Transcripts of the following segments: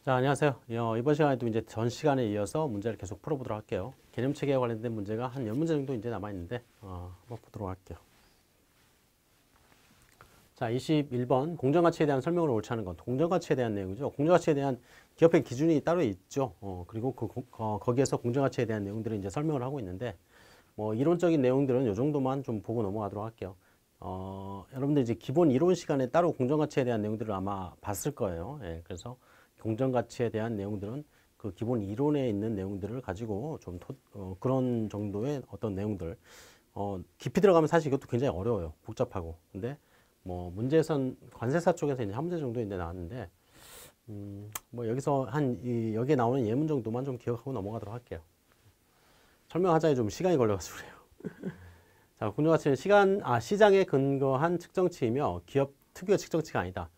자, 안녕하세요. 이번 시간에도 이제 전 시간에 이어서 문제를 계속 풀어보도록 할게요. 개념체계에 관련된 문제가 한 10문제 정도 이제 남아있는데, 한번 보도록 할게요. 자, 21번. 공정가치에 대한 설명을 옳지 않은 것. 공정가치에 대한 내용이죠. 공정가치에 대한 기업의 기준이 따로 있죠. 그리고 거기에서 공정가치에 대한 내용들을 이제 설명을 하고 있는데, 뭐, 이론적인 내용들은 이 정도만 좀 보고 넘어가도록 할게요. 여러분들 이제 기본 이론 시간에 따로 공정가치에 대한 내용들을 아마 봤을 거예요. 예, 그래서 공정가치에 대한 내용들은 그 기본 이론에 있는 내용들을 가지고 좀 그런 정도의 어떤 내용들 깊이 들어가면 사실 이것도 굉장히 어려워요. 복잡하고. 근데 뭐 문제에선 관세사 쪽에서 이제 한 문제 정도 인데 나왔는데 뭐 여기서 여기에 나오는 예문 정도만 좀 기억하고 넘어가도록 할게요. 설명하자니 좀 시간이 걸려가지고 그래요. 자, 공정가치는 시장에 근거한 측정치이며 기업 특유의 측정치가 아니다.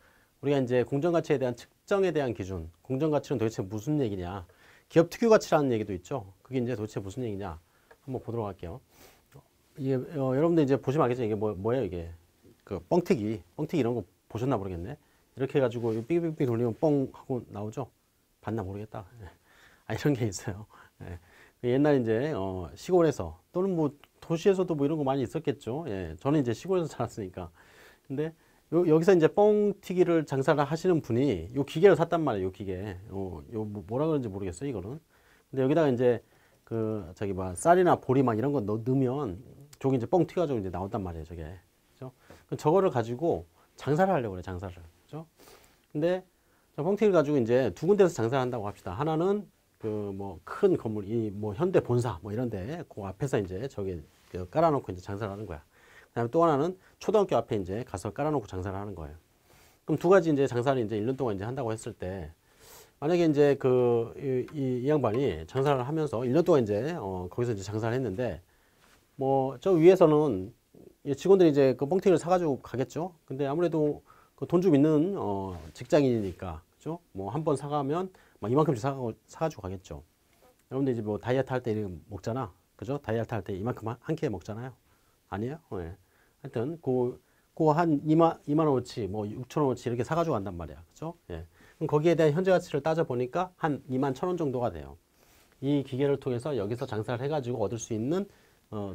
우리가 이제 공정가치에 대한 측정에 대한 기준, 공정가치는 도대체 무슨 얘기냐? 기업 특유가치라는 얘기도 있죠. 그게 이제 도대체 무슨 얘기냐? 한번 보도록 할게요. 이게 여러분들 이제 보시면 알겠죠? 이게 뭐예요 이게? 그 뻥튀기 이런 거 보셨나 모르겠네. 이렇게 해가지고 삐삐삐 돌리면 뻥 하고 나오죠. 봤나 모르겠다. 이런 게 있어요. 예. 옛날 이제 시골에서 또는 뭐 도시에서도 뭐 이런 거 많이 있었겠죠. 예. 저는 이제 시골에서 자랐으니까. 근데 여기서 이제 뻥튀기를 장사를 하시는 분이 요 기계를 샀단 말이에요. 요 기계. 뭐라 그러는지 모르겠어요. 이거는. 근데 여기다가 이제 쌀이나 보리 막 이런 거 넣으면 저기 이제 뻥 튀가지고 이제 나온단 말이에요. 저게. 그죠? 저거를 가지고 장사를 하려고 그래. 장사를. 그죠? 근데 저 뻥튀기를 가지고 이제 두 군데서 장사를 한다고 합시다. 하나는 그 뭐 큰 건물, 뭐 현대 본사 뭐 이런데 그 앞에서 이제 저기 깔아놓고 이제 장사를 하는 거야. 그다음에 또 하나는 초등학교 앞에 이제 가서 깔아놓고 장사를 하는 거예요. 그럼 두 가지 이제 장사를 이제 1년 동안 이제 한다고 했을 때, 만약에 이제 이 양반이 장사를 하면서 1년 동안 이제, 거기서 이제 장사를 했는데, 뭐, 저 위에서는 이 직원들이 이제 그 뻥튀기를 사가지고 가겠죠? 근데 아무래도 그 돈 좀 있는, 직장인이니까, 그죠? 뭐, 한 번 사가면 막 이만큼씩 사가지고 가겠죠. 여러분들 이제 뭐 다이어트 할 때 이렇게 먹잖아. 그죠? 다이어트 할 때 이만큼 한 끼에 먹잖아요. 아니에요? 예. 하여튼 한 2만 원어치 뭐 6천 원어치 이렇게 사가지고 간단 말이야. 그죠? 예. 그럼 거기에 대한 현재 가치를 따져 보니까 한 2만 1천 원 정도가 돼요. 이 기계를 통해서 여기서 장사를 해가지고 얻을 수 있는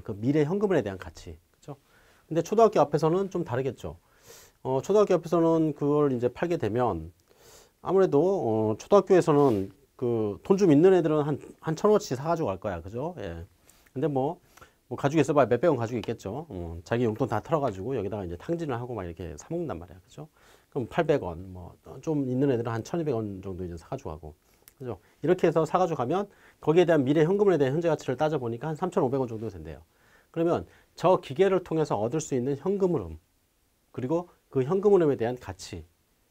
그 미래 현금에 대한 가치. 그죠? 근데 초등학교 앞에서는 좀 다르겠죠. 초등학교 앞에서는 그걸 이제 팔게 되면 아무래도 초등학교에서는 그 돈 좀 있는 애들은 한 1,000원어치 사가지고 갈 거야. 그죠? 예. 근데 뭐 가지고 있어봐야 몇백 원 가지고 있겠죠. 자기 용돈 다 털어가지고 여기다가 이제 탕진을 하고 막 이렇게 사먹는단 말이야. 그죠? 그럼 800원, 뭐, 좀 있는 애들은 한 1,200원 정도 이제 사가지고 가고. 그죠? 이렇게 해서 사가지고 가면 거기에 대한 미래 현금에 대한 현재 가치를 따져보니까 한 3,500원 정도 된대요. 그러면 저 기계를 통해서 얻을 수 있는 현금 흐름, 그리고 그 현금 흐름에 대한 가치,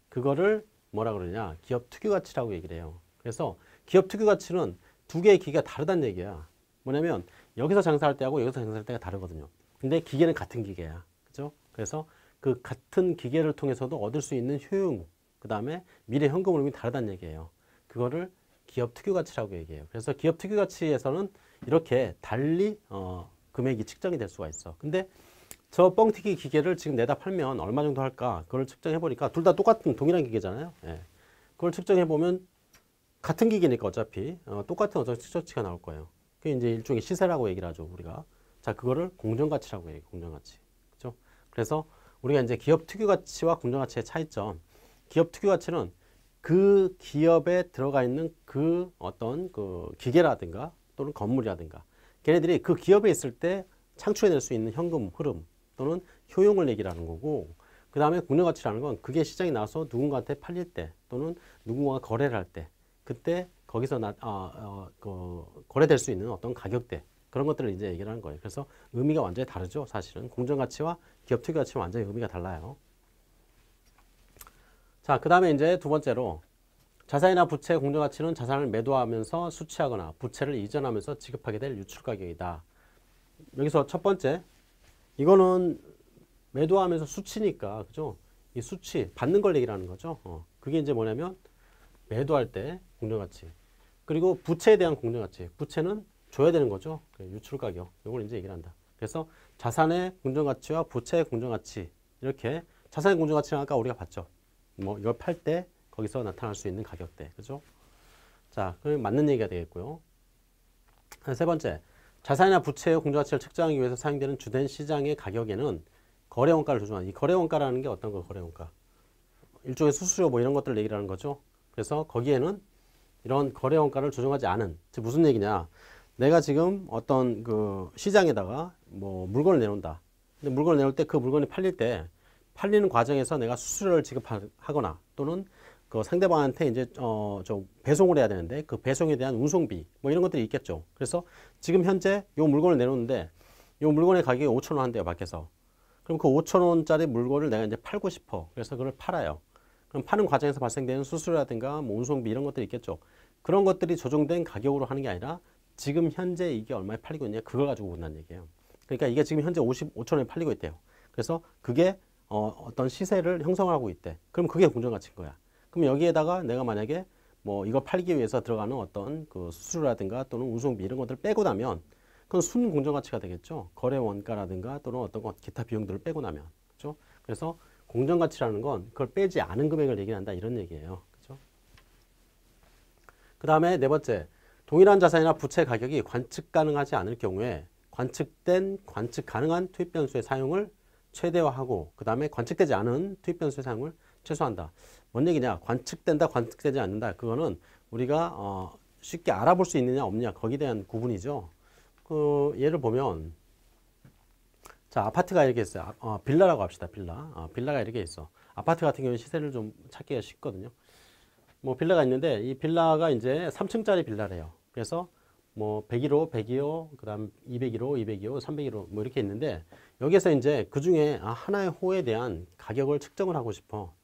그거를 뭐라 그러냐? 기업 특유 가치라고 얘기를 해요. 그래서 기업 특유 가치는 두 개의 기계가 다르다는 얘기야. 뭐냐면 여기서 장사할 때하고 여기서 장사할 때가 다르거든요. 근데 기계는 같은 기계야. 그죠? 그래서 그 같은 기계를 통해서도 얻을 수 있는 효용, 그 다음에 미래 현금 흐름이 다르다는 얘기예요. 그거를 기업 특유 가치라고 얘기해요. 그래서 기업 특유 가치에서는 이렇게 달리 금액이 측정이 될 수가 있어. 근데 저 뻥튀기 기계를 지금 내다 팔면 얼마 정도 할까? 그걸 측정해 보니까 둘 다 똑같은 동일한 기계잖아요. 예. 그걸 측정해 보면 같은 기계니까 어차피 똑같은 어떤 측정치가 나올 거예요. 그게 이제 일종의 시세라고 얘기를 하죠, 우리가. 자, 그거를 공정가치라고 얘기해요, 공정가치. 그죠? 그래서 우리가 이제 기업 특유가치와 공정가치의 차이점. 기업 특유가치는 그 기업에 들어가 있는 그 어떤 그 기계라든가 또는 건물이라든가 걔네들이 그 기업에 있을 때 창출해낼 수 있는 현금 흐름 또는 효용을 얘기하는 거고, 그 다음에 공정가치라는 건 그게 시장에 나와서 누군가한테 팔릴 때 또는 누군가가 거래를 할 때 그때 거기서 거래될 수 있는 어떤 가격대 그런 것들을 이제 얘기를 하는 거예요. 그래서 의미가 완전히 다르죠. 사실은 공정가치와 기업 특유가치는 완전히 의미가 달라요. 자, 그 다음에 이제 두 번째로 자산이나 부채의 공정가치는 자산을 매도하면서 수취하거나 부채를 이전하면서 지급하게 될 유출가격이다. 여기서 첫 번째, 이거는 매도하면서 수취니까, 그죠? 이 수취, 받는 걸 얘기를 하는 거죠. 그게 이제 뭐냐면 매도할 때 공정가치. 그리고 부채에 대한 공정가치. 부채는 줘야 되는 거죠. 유출가격. 이걸 이제 얘기를 한다. 그래서 자산의 공정가치와 부채의 공정가치. 이렇게 자산의 공정가치는 아까 우리가 봤죠. 뭐 이걸 팔 때 거기서 나타날 수 있는 가격대. 그죠? 자, 그럼 맞는 얘기가 되겠고요. 세 번째, 자산이나 부채의 공정가치를 측정하기 위해서 사용되는 주된 시장의 가격에는 거래원가를 조정하는, 이 거래원가라는 게 어떤 거 거래원가? 일종의 수수료 뭐 이런 것들을 얘기하는 거죠. 그래서 거기에는 이런 거래원가를 조정하지 않은, 즉 무슨 얘기냐? 내가 지금 어떤 그 시장에다가 뭐 물건을 내놓는다. 근데 물건을 내놓을 때 그 물건이 팔릴 때 팔리는 과정에서 내가 수수료를 지급하거나 또는 그 상대방한테 이제 좀 배송을 해야 되는데 그 배송에 대한 운송비 뭐 이런 것들이 있겠죠. 그래서 지금 현재 요 물건을 내놓는데 요 물건의 가격이 5,000원 한대요, 밖에서. 그럼 그 5,000원짜리 물건을 내가 이제 팔고 싶어. 그래서 그걸 팔아요. 그럼 파는 과정에서 발생되는 수수료라든가 뭐 운송비 이런 것들이 있겠죠. 그런 것들이 조정된 가격으로 하는 게 아니라 지금 현재 이게 얼마에 팔리고 있냐 그걸 가지고 본다는 얘기예요. 그러니까 이게 지금 현재 55,000원에 팔리고 있대요. 그래서 그게 어떤 시세를 형성하고 있대. 그럼 그게 공정가치인 거야. 그럼 여기에다가 내가 만약에 뭐 이거 팔기 위해서 들어가는 어떤 그 수수료라든가 또는 운송비 이런 것들을 빼고 나면 그건 순 공정가치가 되겠죠. 거래 원가라든가 또는 어떤 것 기타 비용들을 빼고 나면. 그렇죠? 그래서 공정가치라는 건 그걸 빼지 않은 금액을 얘기한다 이런 얘기예요. 그렇죠? 그 다음에 네 번째, 동일한 자산이나 부채 가격이 관측 가능하지 않을 경우에 관측된 관측 가능한 투입 변수의 사용을 최대화하고 그 다음에 관측되지 않은 투입 변수의 사용을 최소화한다. 뭔 얘기냐? 관측된다, 관측되지 않는다. 그거는 우리가 쉽게 알아볼 수 있느냐 없느냐 거기에 대한 구분이죠. 그 예를 보면 자, 아파트가 이렇게 있어요. 빌라라고 합시다. 빌라. 빌라가 이렇게 있어. 아파트 같은 경우는 시세를 좀 찾기가 쉽거든요. 뭐 빌라가 있는데 이 빌라가 이제 3층짜리 빌라래요. 그래서 뭐 101호, 102호, 그다음 201호, 202호, 301호 뭐 이렇게 있는데 여기서 이제 그 중에 하나의 호에 대한 가격을 측정을 하고 싶어.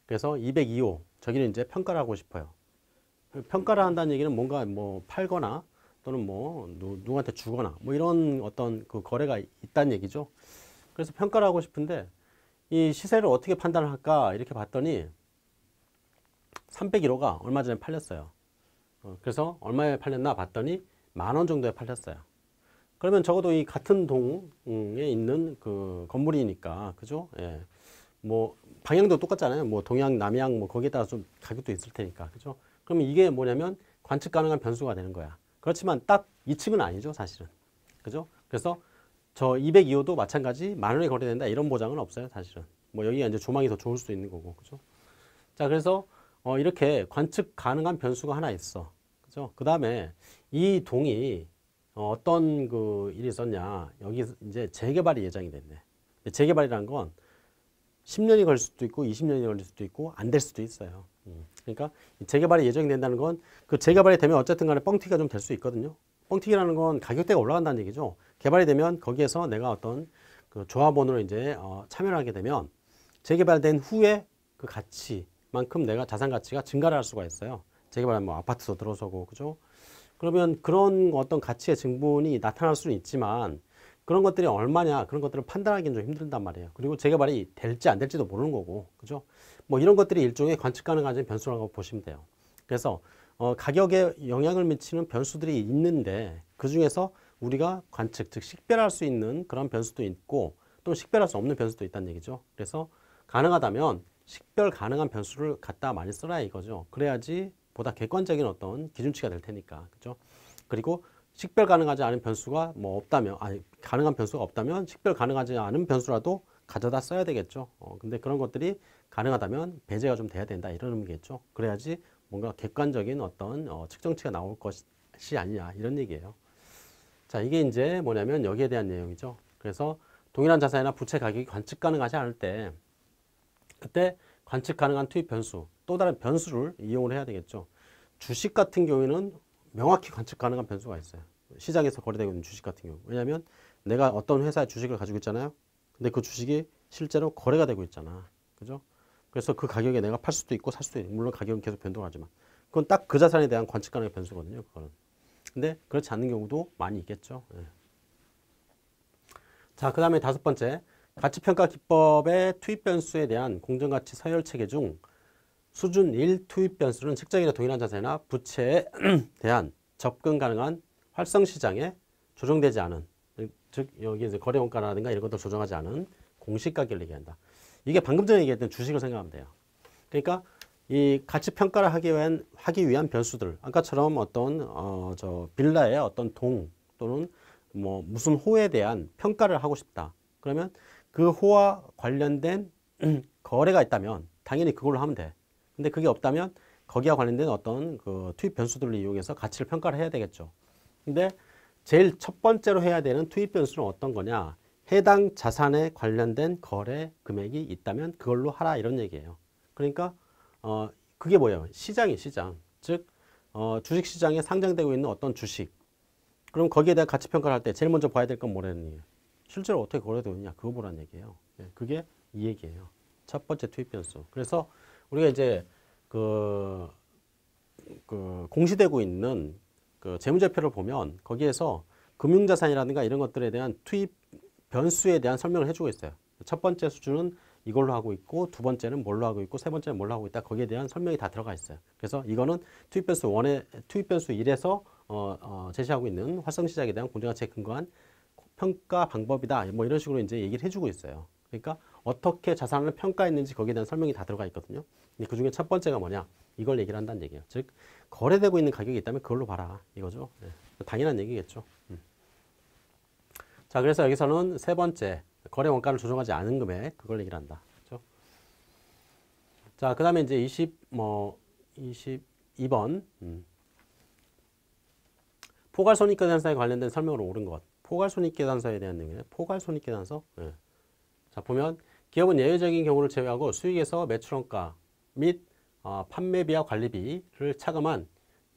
그래서 202호 저기는 이제 평가를 하고 싶어요. 평가를 한다는 얘기는 뭔가 뭐 팔거나 또는 뭐 누구한테 주거나 뭐 이런 어떤 그 거래가 있다는 얘기죠. 그래서 평가를 하고 싶은데 이 시세를 어떻게 판단을 할까 이렇게 봤더니 301호가 얼마 전에 팔렸어요. 그래서 얼마에 팔렸나 봤더니 10,000원 정도에 팔렸어요. 그러면 적어도 이 같은 동에 있는 그 건물이니까 그죠? 예. 뭐 방향도 똑같잖아요. 뭐 동양, 남양 뭐 거기에 따라 좀 가격도 있을 테니까 그죠? 그러면 이게 뭐냐면 관측 가능한 변수가 되는 거야. 그렇지만 딱 2층은 아니죠, 사실은. 그죠? 그래서 저 202호도 마찬가지 10,000원에 거래된다 이런 보장은 없어요, 사실은. 뭐 여기가 이제 조망이 더 좋을 수도 있는 거고. 그죠? 자, 그래서 이렇게 관측 가능한 변수가 하나 있어. 그죠? 그다음에 이 동이 어떤 그 일이 있었냐. 여기 이제 재개발이 예정이 됐네. 재개발이라는 건 10년이 걸릴 수도 있고 20년이 걸릴 수도 있고 안 될 수도 있어요. 그러니까 재개발이 예정이 된다는 건 그 재개발이 되면 어쨌든 간에 뻥튀기가 좀 될 수 있거든요. 뻥튀기라는 건 가격대가 올라간다는 얘기죠. 개발이 되면 거기에서 내가 어떤 그 조합원으로 이제 참여를 하게 되면 재개발된 후에 그 가치만큼 내가 자산 가치가 증가를 할 수가 있어요. 재개발하면 뭐 아파트도 들어서고 그죠? 그러면 그런 어떤 가치의 증분이 나타날 수는 있지만 그런 것들이 얼마냐 그런 것들을 판단하기는 좀 힘들단 말이에요. 그리고 재개발이 될지 안 될지도 모르는 거고 그죠? 뭐 이런 것들이 일종의 관측 가능한 변수라고 보시면 돼요. 그래서 가격에 영향을 미치는 변수들이 있는데 그 중에서 우리가 관측 즉 식별할 수 있는 그런 변수도 있고 또 식별할 수 없는 변수도 있다는 얘기죠. 그래서 가능하다면 식별 가능한 변수를 갖다 많이 써라 이거죠. 그래야지 보다 객관적인 어떤 기준치가 될 테니까 그죠? 그리고 식별 가능하지 않은 변수가 뭐 없다면 가능한 변수가 없다면 식별 가능하지 않은 변수라도 가져다 써야 되겠죠. 근데 그런 것들이 가능하다면 배제가 좀 돼야 된다 이런 의미겠죠. 그래야지 뭔가 객관적인 어떤 측정치가 나올 것이 아니냐 이런 얘기예요. 자, 이게 이제 뭐냐면 여기에 대한 내용이죠. 그래서 동일한 자산이나 부채 가격이 관측 가능하지 않을 때 그때 관측 가능한 투입 변수 또 다른 변수를 이용을 해야 되겠죠. 주식 같은 경우에는 명확히 관측 가능한 변수가 있어요. 시장에서 거래되고 있는 주식 같은 경우. 왜냐하면 내가 어떤 회사의 주식을 가지고 있잖아요. 근데 그 주식이 실제로 거래가 되고 있잖아. 그죠? 그래서 그 가격에 내가 팔 수도 있고 살 수도 있고 물론 가격은 계속 변동하지만 그건 딱 그 자산에 대한 관측 가능한 변수거든요. 그거는. 근데 그렇지 않는 경우도 많이 있겠죠. 예. 자, 그 다음에 다섯 번째 가치평가 기법의 투입 변수에 대한 공정가치 서열 체계 중 수준 1 투입 변수는 측정이나 동일한 자산이나 부채에 대한 접근 가능한 활성 시장에 조정되지 않은 즉 여기 이제 거래 원가라든가 이런 것들 조정하지 않은 공시 가격을 얘기한다. 이게 방금 전에 얘기했던 주식을 생각하면 돼요. 그러니까 이 가치 평가를 하기 위한 변수들, 아까처럼 어떤 저 빌라의 어떤 동 또는 뭐 무슨 호에 대한 평가를 하고 싶다. 그러면 그 호와 관련된 거래가 있다면 당연히 그걸로 하면 돼. 근데 그게 없다면 거기와 관련된 어떤 그 투입 변수들을 이용해서 가치를 평가를 해야 되겠죠. 근데 제일 첫 번째로 해야 되는 투입 변수는 어떤 거냐? 해당 자산에 관련된 거래 금액이 있다면 그걸로 하라 이런 얘기예요. 그러니까 그게 뭐예요? 시장이 시장. 즉 주식 시장에 상장되고 있는 어떤 주식. 그럼 거기에 대한 가치 평가를 할 때 제일 먼저 봐야 될 건 뭐라는 얘기예요? 실제로 어떻게 거래되고 있냐? 그거 보라는 얘기예요. 그게 이 얘기예요. 첫 번째 투입 변수. 그래서 우리가 이제 그 공시되고 있는 그 재무제표를 보면 거기에서 금융자산이라든가 이런 것들에 대한 투입 변수에 대한 설명을 해주고 있어요. 첫 번째 수준은 이걸로 하고 있고 두 번째는 뭘로 하고 있고 세 번째는 뭘로 하고 있다. 거기에 대한 설명이 다 들어가 있어요. 그래서 이거는 투입 변수 1에 투입 변수 1에서 제시하고 있는 활성시장에 대한 공정가치에 근거한 평가 방법이다. 뭐 이런 식으로 이제 얘기를 해주고 있어요. 그러니까 어떻게 자산을 평가했는지 거기에 대한 설명이 다 들어가 있거든요. 그 중에 첫 번째가 뭐냐? 이걸 얘기를 한다는 얘기예요. 즉 거래되고 있는 가격이 있다면 그걸로 봐라. 이거죠. 당연한 얘기겠죠. 자, 그래서 여기서는 세 번째 거래 원가를 조정하지 않은 금액 그걸 얘기를 한다. 그렇죠? 자, 그다음에 이제 22번 포괄손익계산서에 관련된 설명으로 옳은 것. 포괄손익계산서에 대한 내용이에요. 포괄손익계산서. 네. 자, 보면 기업은 예외적인 경우를 제외하고 수익에서 매출원가 및 판매비와 관리비를 차감한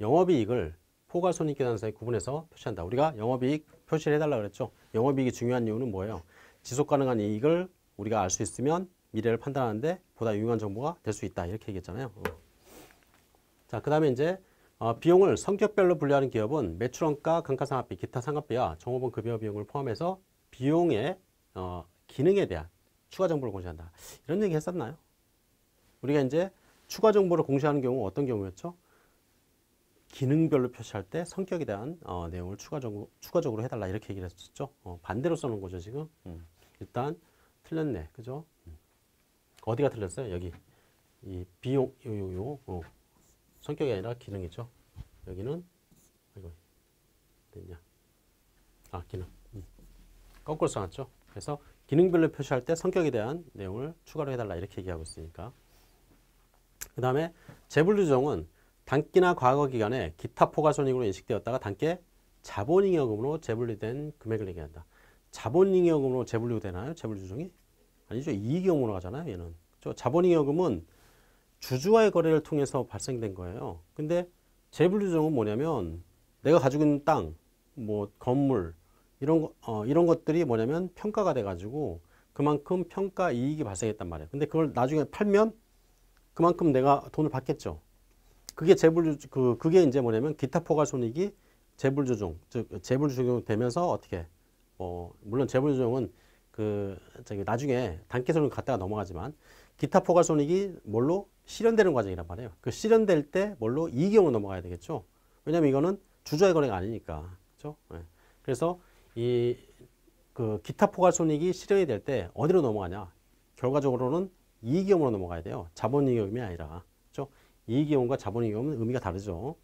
영업이익을 포괄손익계산서에 구분해서 표시한다. 우리가 영업이익 표시를 해달라고 그랬죠. 영업이익이 중요한 이유는 뭐예요? 지속가능한 이익을 우리가 알 수 있으면 미래를 판단하는데 보다 유용한 정보가 될 수 있다. 이렇게 얘기했잖아요. 자, 그 다음에 이제 비용을 성격별로 분류하는 기업은 매출원가, 감가상각비, 기타 상각비와 종업원 급여 비용을 포함해서 비용의 기능에 대한 추가 정보를 공시한다. 이런 얘기 했었나요? 우리가 이제 추가 정보를 공시하는 경우 어떤 경우였죠? 기능별로 표시할 때 성격에 대한 내용을 추가적으로 해달라 이렇게 얘기를 했었죠. 반대로 써놓은 거죠 지금. 일단 틀렸네, 그죠? 어디가 틀렸어요? 여기 이 비용 성격이 아니라 기능이죠. 여기는 이거 됐냐? 기능. 거꾸로 써놨죠. 그래서 기능별로 표시할 때 성격에 대한 내용을 추가로 해달라 이렇게 얘기하고 있으니까. 그 다음에 재분류조정은 단기나 과거 기간에 기타 포괄손익으로 인식되었다가 단계 자본잉여금으로 재분류된 금액을 얘기한다. 자본잉여금으로 재분류되나요? 재분류조정이? 아니죠. 이익잉여금으로 가잖아요. 얘는. 자본잉여금은 주주와의 거래를 통해서 발생된 거예요. 근데 재분류조정은 뭐냐면 내가 가지고 있는 땅, 뭐 건물 이런 것들이 뭐냐면 평가가 돼가지고 그만큼 평가 이익이 발생했단 말이에요. 근데 그걸 나중에 팔면 그만큼 내가 돈을 받겠죠. 그게 그게 이제 뭐냐면 기타 포괄손익이 재분류조정, 즉 재분류조정 되면서 어떻게 물론 재분류조정은 나중에 단기손익을 갖다가 넘어가지만 기타 포괄손익이 뭘로 실현되는 과정이란 말이에요. 그 실현될 때 뭘로 이익용으로 넘어가야 되겠죠. 왜냐하면 이거는 주주와의 거래가 아니니까, 그렇죠? 네. 그래서 그 기타 포괄손익이 실현이 될 때 어디로 넘어가냐? 결과적으로는 이익용으로 넘어가야 돼요. 자본잉여금이 아니라, 그렇죠? 이익이용과 자본이용은 의미가 다르죠.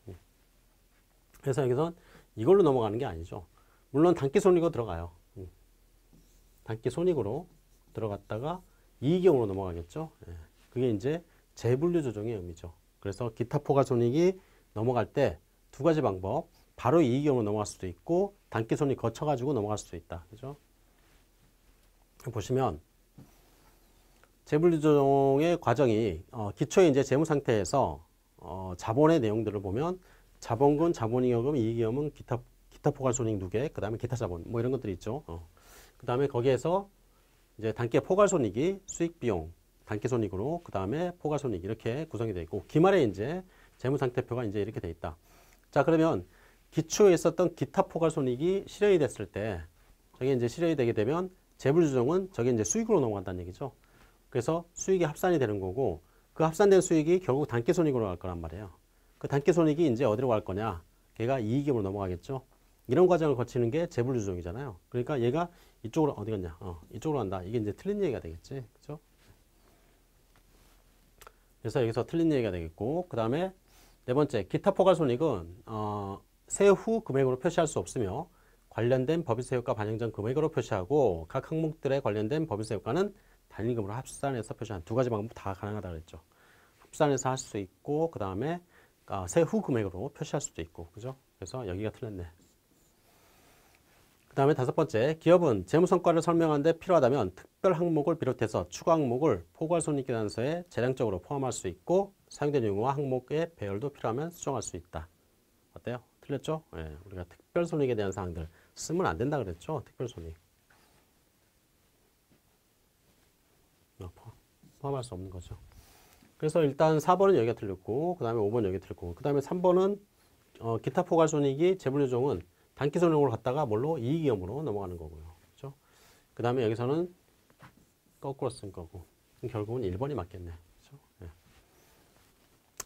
그래서 여기서 이걸로 넘어가는 게 아니죠. 물론 단기손익으로 들어가요. 단기손익으로 들어갔다가 이익이용으로 넘어가겠죠. 그게 이제 재분류조정의 의미죠. 그래서 기타 포괄손익이 넘어갈 때 두 가지 방법. 바로 이익이용으로 넘어갈 수도 있고 단기손익 거쳐가지고 넘어갈 수도 있다. 그죠? 보시면 재분류조정의 과정이 기초에 이제 재무 상태에서 자본의 내용들을 보면 자본금, 자본잉여금, 이익잉여금, 기타 포괄손익 누계, 그 다음에 기타 자본 뭐 이런 것들이 있죠. 그 다음에 거기에서 이제 단기 포괄손익이 수익비용, 단기손익으로 그 다음에 포괄손익 이렇게 구성이 되어 있고 기말에 이제 재무 상태표가 이제 이렇게 되어 있다. 자, 그러면 기초에 있었던 기타 포괄손익이 실현이 됐을 때 저게 이제 실현이 되게 되면 재분류조정은 저게 이제 수익으로 넘어간다는 얘기죠. 그래서 수익이 합산이 되는 거고 그 합산된 수익이 결국 단기손익으로 갈 거란 말이에요. 그 단기손익이 이제 어디로 갈 거냐? 걔가 이익으로 넘어가겠죠. 이런 과정을 거치는 게 재분류조정이잖아요. 그러니까 얘가 이쪽으로 어디 갔냐? 이쪽으로 간다. 이게 이제 틀린 얘기가 되겠지. 그렇죠? 그래서 여기서 틀린 얘기가 되겠고, 그 다음에 네 번째, 기타 포괄손익은 세후 금액으로 표시할 수 없으며 관련된 법인세 효과 반영 전 금액으로 표시하고 각 항목들에 관련된 법인세 효과는 단위금으로 합산해서 표시하는 두 가지 방법 다 가능하다고 그랬죠. 합산해서 할 수 있고, 그 다음에 세후 금액으로 표시할 수도 있고, 그죠? 그래서 여기가 틀렸네. 그 다음에 다섯 번째, 기업은 재무성과를 설명하는데 필요하다면 특별 항목을 비롯해서 추가 항목을 포괄손익계산서에 재량적으로 포함할 수 있고 사용된 용어와 항목의 배열도 필요하면 수정할 수 있다. 어때요? 틀렸죠? 예, 우리가 특별손익에 대한 사항들 쓰면 안 된다 그랬죠? 특별손익. 포함할 수 없는 거죠. 그래서 일단 4번은 여기가 틀렸고, 그 다음에 5번 여기 틀렸고, 그 다음에 3번은 기타 포괄손익이 재물요정은 단기손익으로 갔다가 뭘로? 이익위험으로 넘어가는 거고요. 그렇죠? 그 다음에 여기서는 거꾸로 쓴 거고. 결국은 1번이 맞겠네. 그렇죠? 네.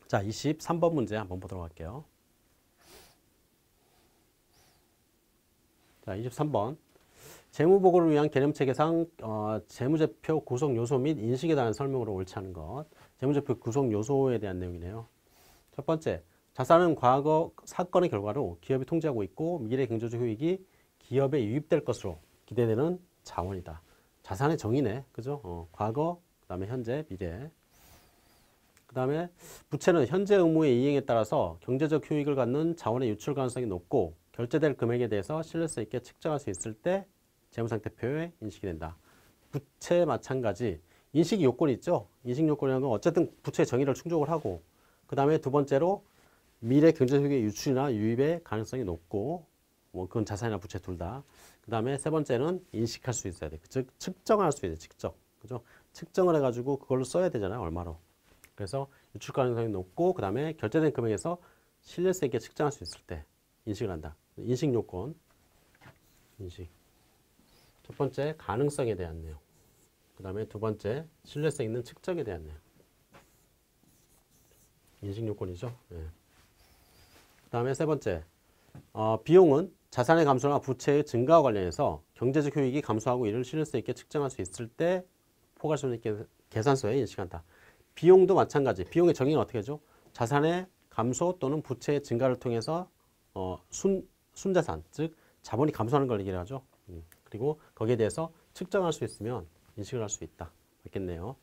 자, 23번 문제 한번 보도록 할게요. 자, 23번. 재무보고를 위한 개념체계상 재무제표 구성 요소 및 인식에 대한 설명으로 옳지 않은 것. 재무제표 구성 요소에 대한 내용이네요. 첫 번째, 자산은 과거 사건의 결과로 기업이 통제하고 있고 미래 경제적 효익이 기업에 유입될 것으로 기대되는 자원이다. 자산의 정의네. 그죠? 과거, 그 다음에 현재, 미래. 그 다음에 부채는 현재 의무의 이행에 따라서 경제적 효익을 갖는 자원의 유출 가능성이 높고 결제될 금액에 대해서 신뢰성 있게 측정할 수 있을 때 재무상태표에 인식이 된다. 부채 마찬가지. 인식 요건이 있죠? 인식 요건이라는 건 어쨌든 부채의 정의를 충족을 하고 그 다음에 두 번째로 미래 경제적인 유출이나 유입의 가능성이 높고 뭐 그건 자산이나 부채 둘 다. 그 다음에 세 번째는 인식할 수 있어야 돼. 즉 측정할 수 있어야 돼. 측정. 그죠? 측정을 해가지고 그걸로 써야 되잖아요. 얼마로. 그래서 유출 가능성이 높고 그 다음에 결제된 금액에서 신뢰성 있게 측정할 수 있을 때 인식을 한다. 인식 요건. 인식. 첫 번째 가능성에 대한 내용. 그 다음에 두 번째 신뢰성 있는 측정에 대한 내용. 인식 요건이죠. 네. 그 다음에 세 번째, 비용은 자산의 감소나 부채의 증가와 관련해서 경제적 효익이 감소하고 이를 신뢰성 있게 측정할 수 있을 때 포괄손익 계산서에 인식한다. 비용도 마찬가지. 비용의 정의는 어떻게 하죠? 자산의 감소 또는 부채의 증가를 통해서 순자산, 즉 자본이 감소하는 걸 얘기를 하죠. 그리고 거기에 대해서 측정할 수 있으면 인식을 할 수 있다. 맞겠네요.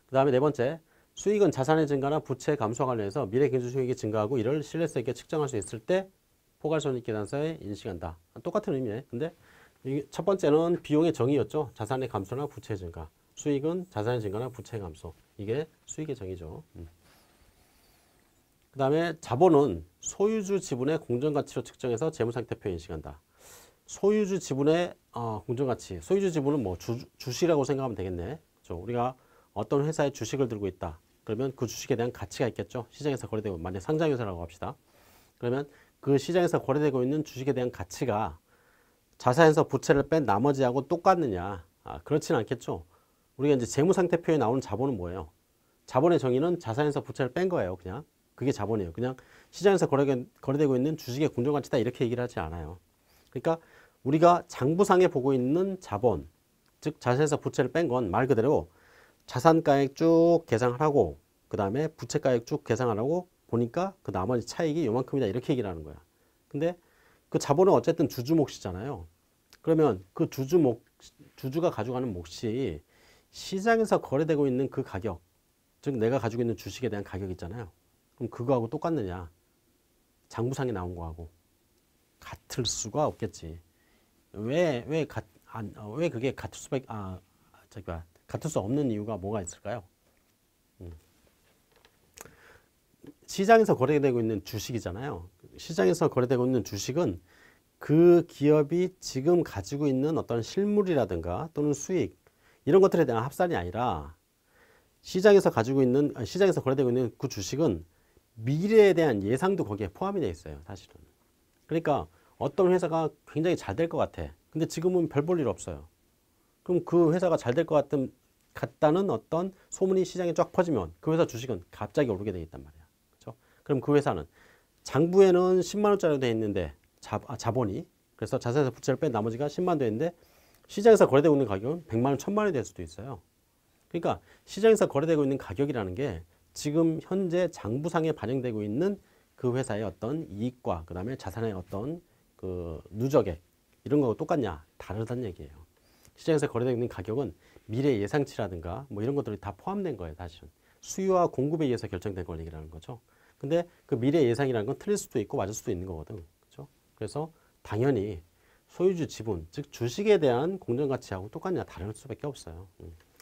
그 다음에 네 번째, 수익은 자산의 증가나 부채 감소와 관련해서 미래 경제적 효익이 증가하고 이를 신뢰성 있게 측정할 수 있을 때 포괄손익계산서에 인식한다. 똑같은 의미네. 근데 첫 번째는 비용의 정의였죠. 자산의 감소나 부채의 증가. 수익은 자산의 증가나 부채의 감소. 이게 수익의 정의죠. 그 다음에 자본은 소유주 지분의 공정가치로 측정해서 재무상태표에 인식한다. 소유주 지분의 공정가치. 소유주 지분은 뭐 주식이라고 생각하면 되겠네. 그렇죠? 우리가 어떤 회사의 주식을 들고 있다. 그러면 그 주식에 대한 가치가 있겠죠. 시장에서 거래되고 만약 상장회사라고 합시다. 그러면 그 시장에서 거래되고 있는 주식에 대한 가치가 자산에서 부채를 뺀 나머지하고 똑같느냐. 그렇지는 않겠죠. 우리가 이제 재무상태표에 나오는 자본은 뭐예요? 자본의 정의는 자산에서 부채를 뺀 거예요. 그냥 그게 자본이에요. 그냥 시장에서 거래되고 있는 주식의 공정가치다 이렇게 얘기를 하지 않아요. 그러니까 우리가 장부상에 보고 있는 자본, 즉 자산에서 부채를 뺀 건 말 그대로 자산가액 쭉 계산을 하고 그 다음에 부채가액 쭉 계산을 하고 보니까 그 나머지 차익이 요만큼이다 이렇게 얘기를 하는 거야. 근데 그 자본은 어쨌든 주주 몫이잖아요. 그러면 그 주주가 가져가는 몫이 시장에서 거래되고 있는 그 가격, 즉 내가 가지고 있는 주식에 대한 가격 있잖아요. 그럼 그거하고 똑같느냐? 장부상에 나온 거하고 같을 수가 없겠지. 왜 그게 같을 수밖에 같을 수 없는 이유가 뭐가 있을까요? 시장에서 거래되고 있는 주식이잖아요. 시장에서 거래되고 있는 주식은 그 기업이 지금 가지고 있는 어떤 실물이라든가 또는 수익 이런 것들에 대한 합산이 아니라 시장에서 거래되고 있는 그 주식은 미래에 대한 예상도 거기에 포함이 되어 있어요. 사실은. 그러니까 어떤 회사가 굉장히 잘 될 것 같아. 근데 지금은 별 볼 일 없어요. 그럼 그 회사가 잘 될 것 같다는 어떤 소문이 시장에 쫙 퍼지면 그 회사 주식은 갑자기 오르게 되어 있단 말이야. 그렇죠? 그럼 그 회사는 장부에는 10만 원짜리로 되어 있는데 자본이 그래서 자산에서 부채를 뺀 나머지가 10만 원 되어 있는데 시장에서 거래되고 있는 가격은 100만 원, 1000만 원이 될 수도 있어요. 그러니까 시장에서 거래되고 있는 가격이라는 게 지금 현재 장부상에 반영되고 있는 그 회사의 어떤 이익과 그 다음에 자산의 어떤 그 누적액 이런 거하고 똑같냐? 다르다는 얘기예요. 시장에서 거래되고 있는 가격은 미래 예상치라든가 뭐 이런 것들이 다 포함된 거예요. 사실은 수요와 공급에 의해서 결정된 권리라는 거죠. 근데 그 미래 예상이라는 건 틀릴 수도 있고 맞을 수도 있는 거거든. 그렇죠? 그래서 당연히 소유주 지분, 즉 주식에 대한 공정가치하고 똑같냐? 다를 수밖에 없어요.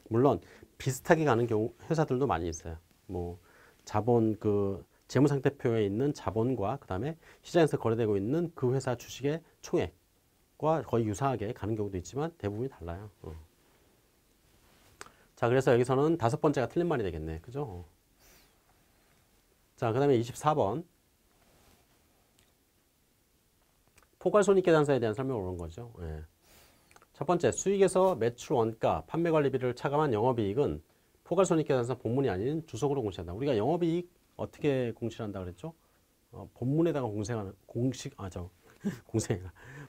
물론 비슷하게 가는 경우 회사들도 많이 있어요. 뭐 자본 그 재무상태표에 있는 자본과 그 다음에 시장에서 거래되고 있는 그 회사 주식의 총액과 거의 유사하게 가는 경우도 있지만 대부분이 달라요. 자, 그래서 여기서는 5번째가 틀린 말이 되겠네. 그죠? 자, 그 다음에 24번. 포괄손익계산서에 대한 설명을 오는 거죠. 예. 첫 번째, 수익에서 매출 원가, 판매관리비를 차감한 영업이익은 포괄손익계산서 본문이 아닌 주석으로 공시한다. 우리가 영업이익 어떻게 공시한다 그랬죠? 본문에다가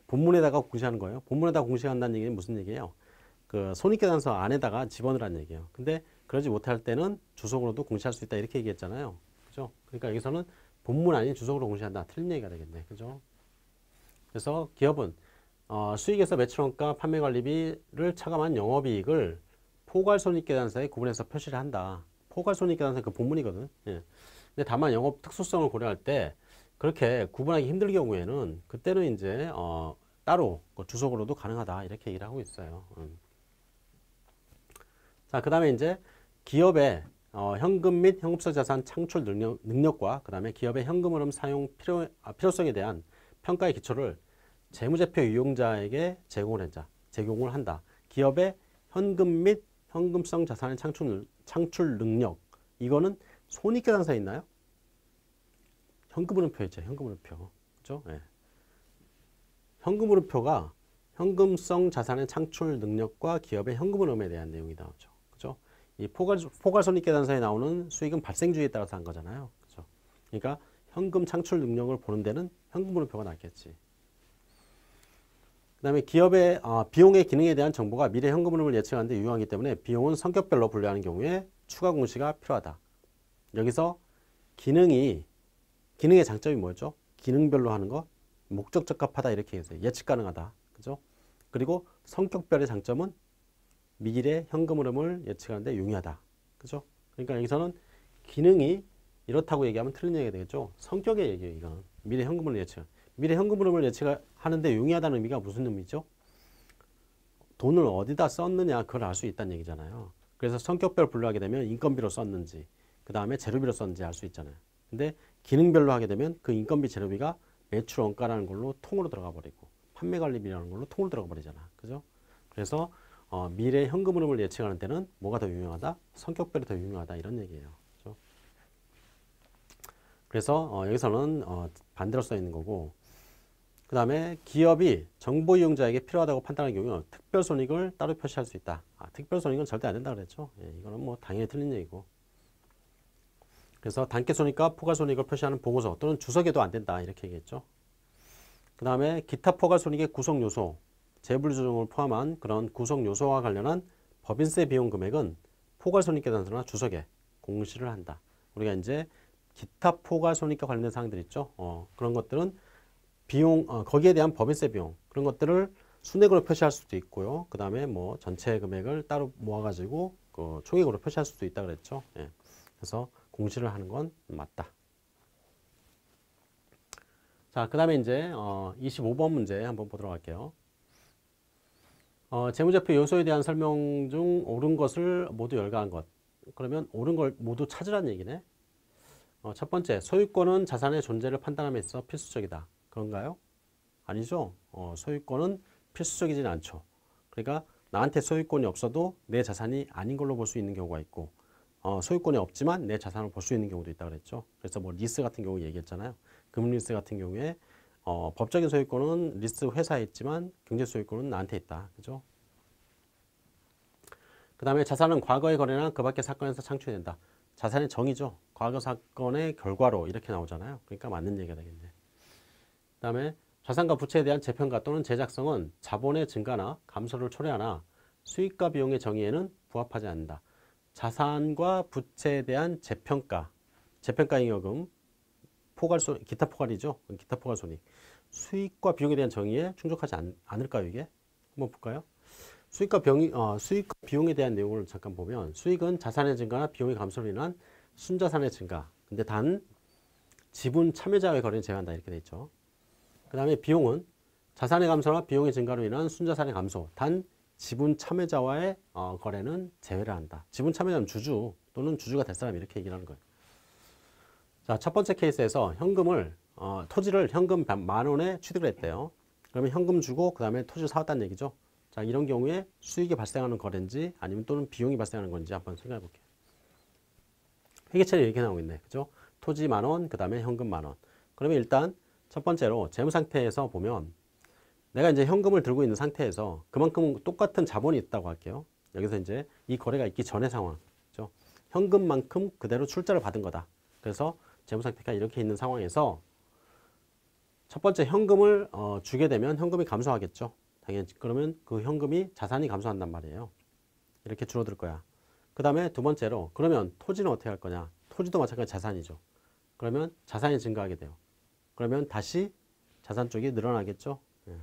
본문에다가 공시하는 거예요. 본문에다가 공시한다는 얘기는 무슨 얘기예요? 그 손익계산서 안에다가 집어넣으라는 얘기예요. 근데 그러지 못할 때는 주석으로도 공시할 수 있다 이렇게 얘기했잖아요. 그죠? 그러니까 여기서는 본문 아닌 주석으로 공시한다. 틀린 얘기가 되겠네. 그죠? 그래서 기업은 수익에서 매출원가, 판매관리비를 차감한 영업이익을 포괄손익계산서에 구분해서 표시를 한다. 포괄손익계산서 그 본문이거든. 예. 근데 다만 영업 특수성을 고려할 때 그렇게 구분하기 힘들 경우에는 그때는 이제 따로 주석으로도 가능하다 이렇게 얘기를 하고 있어요. 자, 그 다음에 이제 기업의 현금 및 현금성 자산 창출 능력과 그 다음에 기업의 현금 흐름 사용 필요성에 대한 평가의 기초를 재무제표 이용자에게 제공을 한다. 기업의 현금 및 현금성 자산의 창출 능력. 이거는 손익계산서에 있나요? 현금흐름표 있죠. 현금흐름표. 그죠? 예. 현금흐름표가 현금성 자산의 창출 능력과 기업의 현금흐름에 대한 내용이 나오죠. 그죠? 이 포괄손익계산서에 나오는 수익은 발생주의에 따라서 한 거잖아요. 그죠? 그러니까 현금 창출 능력을 보는 데는 현금흐름표가 낫겠지. 그 다음에 기업의 비용의 기능에 대한 정보가 미래 현금 흐름을 예측하는 데 유용하기 때문에 비용은 성격별로 분류하는 경우에 추가 공시가 필요하다. 여기서 기능의 장점이 뭐였죠? 기능별로 하는 거, 목적 적합하다 이렇게 해서 예측 가능하다. 그죠? 그리고 성격별의 장점은 미래 현금 흐름을 예측하는 데 용이하다. 그죠? 그러니까 여기서는 기능이 이렇다고 얘기하면 틀린 얘기가 되겠죠? 성격의 얘기예요, 이건. 미래 현금 흐름을 미래 현금 흐름을 예측하는데 용이하다는 의미가 무슨 의미죠? 돈을 어디다 썼느냐 그걸 알 수 있다는 얘기잖아요. 그래서 성격별 분류하게 되면 인건비로 썼는지 그 다음에 재료비로 썼는지 알 수 있잖아요. 근데 기능별로 하게 되면 그 인건비 재료비가 매출 원가라는 걸로 통으로 들어가 버리고 판매관리비라는 걸로 통으로 들어가 버리잖아. 그죠? 그래서 미래 현금 흐름을 예측하는 때는 뭐가 더 유용하다? 성격별이 더 유용하다 이런 얘기예요. 그죠? 그래서 여기서는 반대로 써 있는 거고 그 다음에 기업이 정보 이용자에게 필요하다고 판단하는 경우는 특별손익을 따로 표시할 수 있다. 특별손익은 절대 안 된다 그랬죠. 예, 이거는 뭐 당연히 틀린 얘기고. 그래서 단계손익과 포괄손익을 표시하는 보고서 또는 주석에도 안 된다 이렇게 얘기했죠. 그 다음에 기타 포괄손익의 구성요소, 재분류조정을 포함한 그런 구성요소와 관련한 법인세 비용 금액은 포괄손익계산서나 주석에 공시를 한다. 우리가 이제 기타 포괄손익과 관련된 사항들 있죠. 그런 것들은 비용, 거기에 대한 법인세 비용 그런 것들을 순액으로 표시할 수도 있고요. 그 다음에 뭐 전체 금액을 따로 모아가지고 그 총액으로 표시할 수도 있다 그랬죠. 예. 그래서 공시를 하는 건 맞다. 자, 그 다음에 이제 25번 문제 한번 보도록 할게요. 재무제표 요소에 대한 설명 중 옳은 것을 모두 열거한 것. 그러면 옳은 걸 모두 찾으라는 얘기네. 첫 번째, 소유권은 자산의 존재를 판단함에 있어 필수적이다. 그런가요? 아니죠. 소유권은 필수적이진 않죠. 그러니까 나한테 소유권이 없어도 내 자산이 아닌 걸로 볼 수 있는 경우가 있고 소유권이 없지만 내 자산을 볼 수 있는 경우도 있다 그랬죠. 그래서 뭐 리스 같은 경우 얘기했잖아요. 금리스 같은 경우에 법적인 소유권은 리스 회사에 있지만 경제 소유권은 나한테 있다. 그죠? 그 다음에 자산은 과거의 거래나 그 밖의 사건에서 창출된다. 자산의 정의죠. 과거 사건의 결과로 이렇게 나오잖아요. 그러니까 맞는 얘기가 되겠네. 그 다음에 자산과 부채에 대한 재평가 또는 재작성은 자본의 증가나 감소를 초래하나 수익과 비용의 정의에는 부합하지 않는다. 자산과 부채에 대한 재평가, 재평가잉여금, 기타 포괄이죠. 기타 포괄 손익. 수익과 비용에 대한 정의에 충족하지 않을까요, 이게? 한번 볼까요? 수익과 비용에 대한 내용을 잠깐 보면 수익은 자산의 증가나 비용의 감소로 인한 순자산의 증가. 근데 단 지분 참여자와의 거래는 제외한다 이렇게 돼 있죠. 그 다음에 비용은 자산의 감소나 비용의 증가로 인한 순자산의 감소. 단 지분 참여자와의 거래는 제외를 한다. 지분 참여자는 주주 또는 주주가 될 사람 이렇게 얘기를 하는 거예요. 자, 첫 번째 케이스에서 토지를 현금 10,000원에 취득을 했대요. 그러면 현금 주고 그 다음에 토지를 사왔다는 얘기죠. 자, 이런 경우에 수익이 발생하는 거래인지 아니면 또는 비용이 발생하는 건지 한번 생각해 볼게요. 회계처리 이렇게 나오고 있네. 그죠? 토지 10,000원, 그 다음에 현금 10,000원. 그러면 일단 첫 번째로 재무 상태에서 보면 내가 이제 현금을 들고 있는 상태에서 그만큼 똑같은 자본이 있다고 할게요. 여기서 이제 이 거래가 있기 전의 상황. 그죠? 현금만큼 그대로 출자를 받은 거다. 그래서 재무 상태가 이렇게 있는 상황에서 첫 번째 현금을 주게 되면 현금이 감소하겠죠. 당연히 그러면 그 현금이 자산이 감소한단 말이에요. 이렇게 줄어들 거야. 그 다음에 두 번째로 그러면 토지는 어떻게 할 거냐. 토지도 마찬가지 자산이죠. 그러면 자산이 증가하게 돼요. 그러면 다시 자산 쪽이 늘어나겠죠. 예.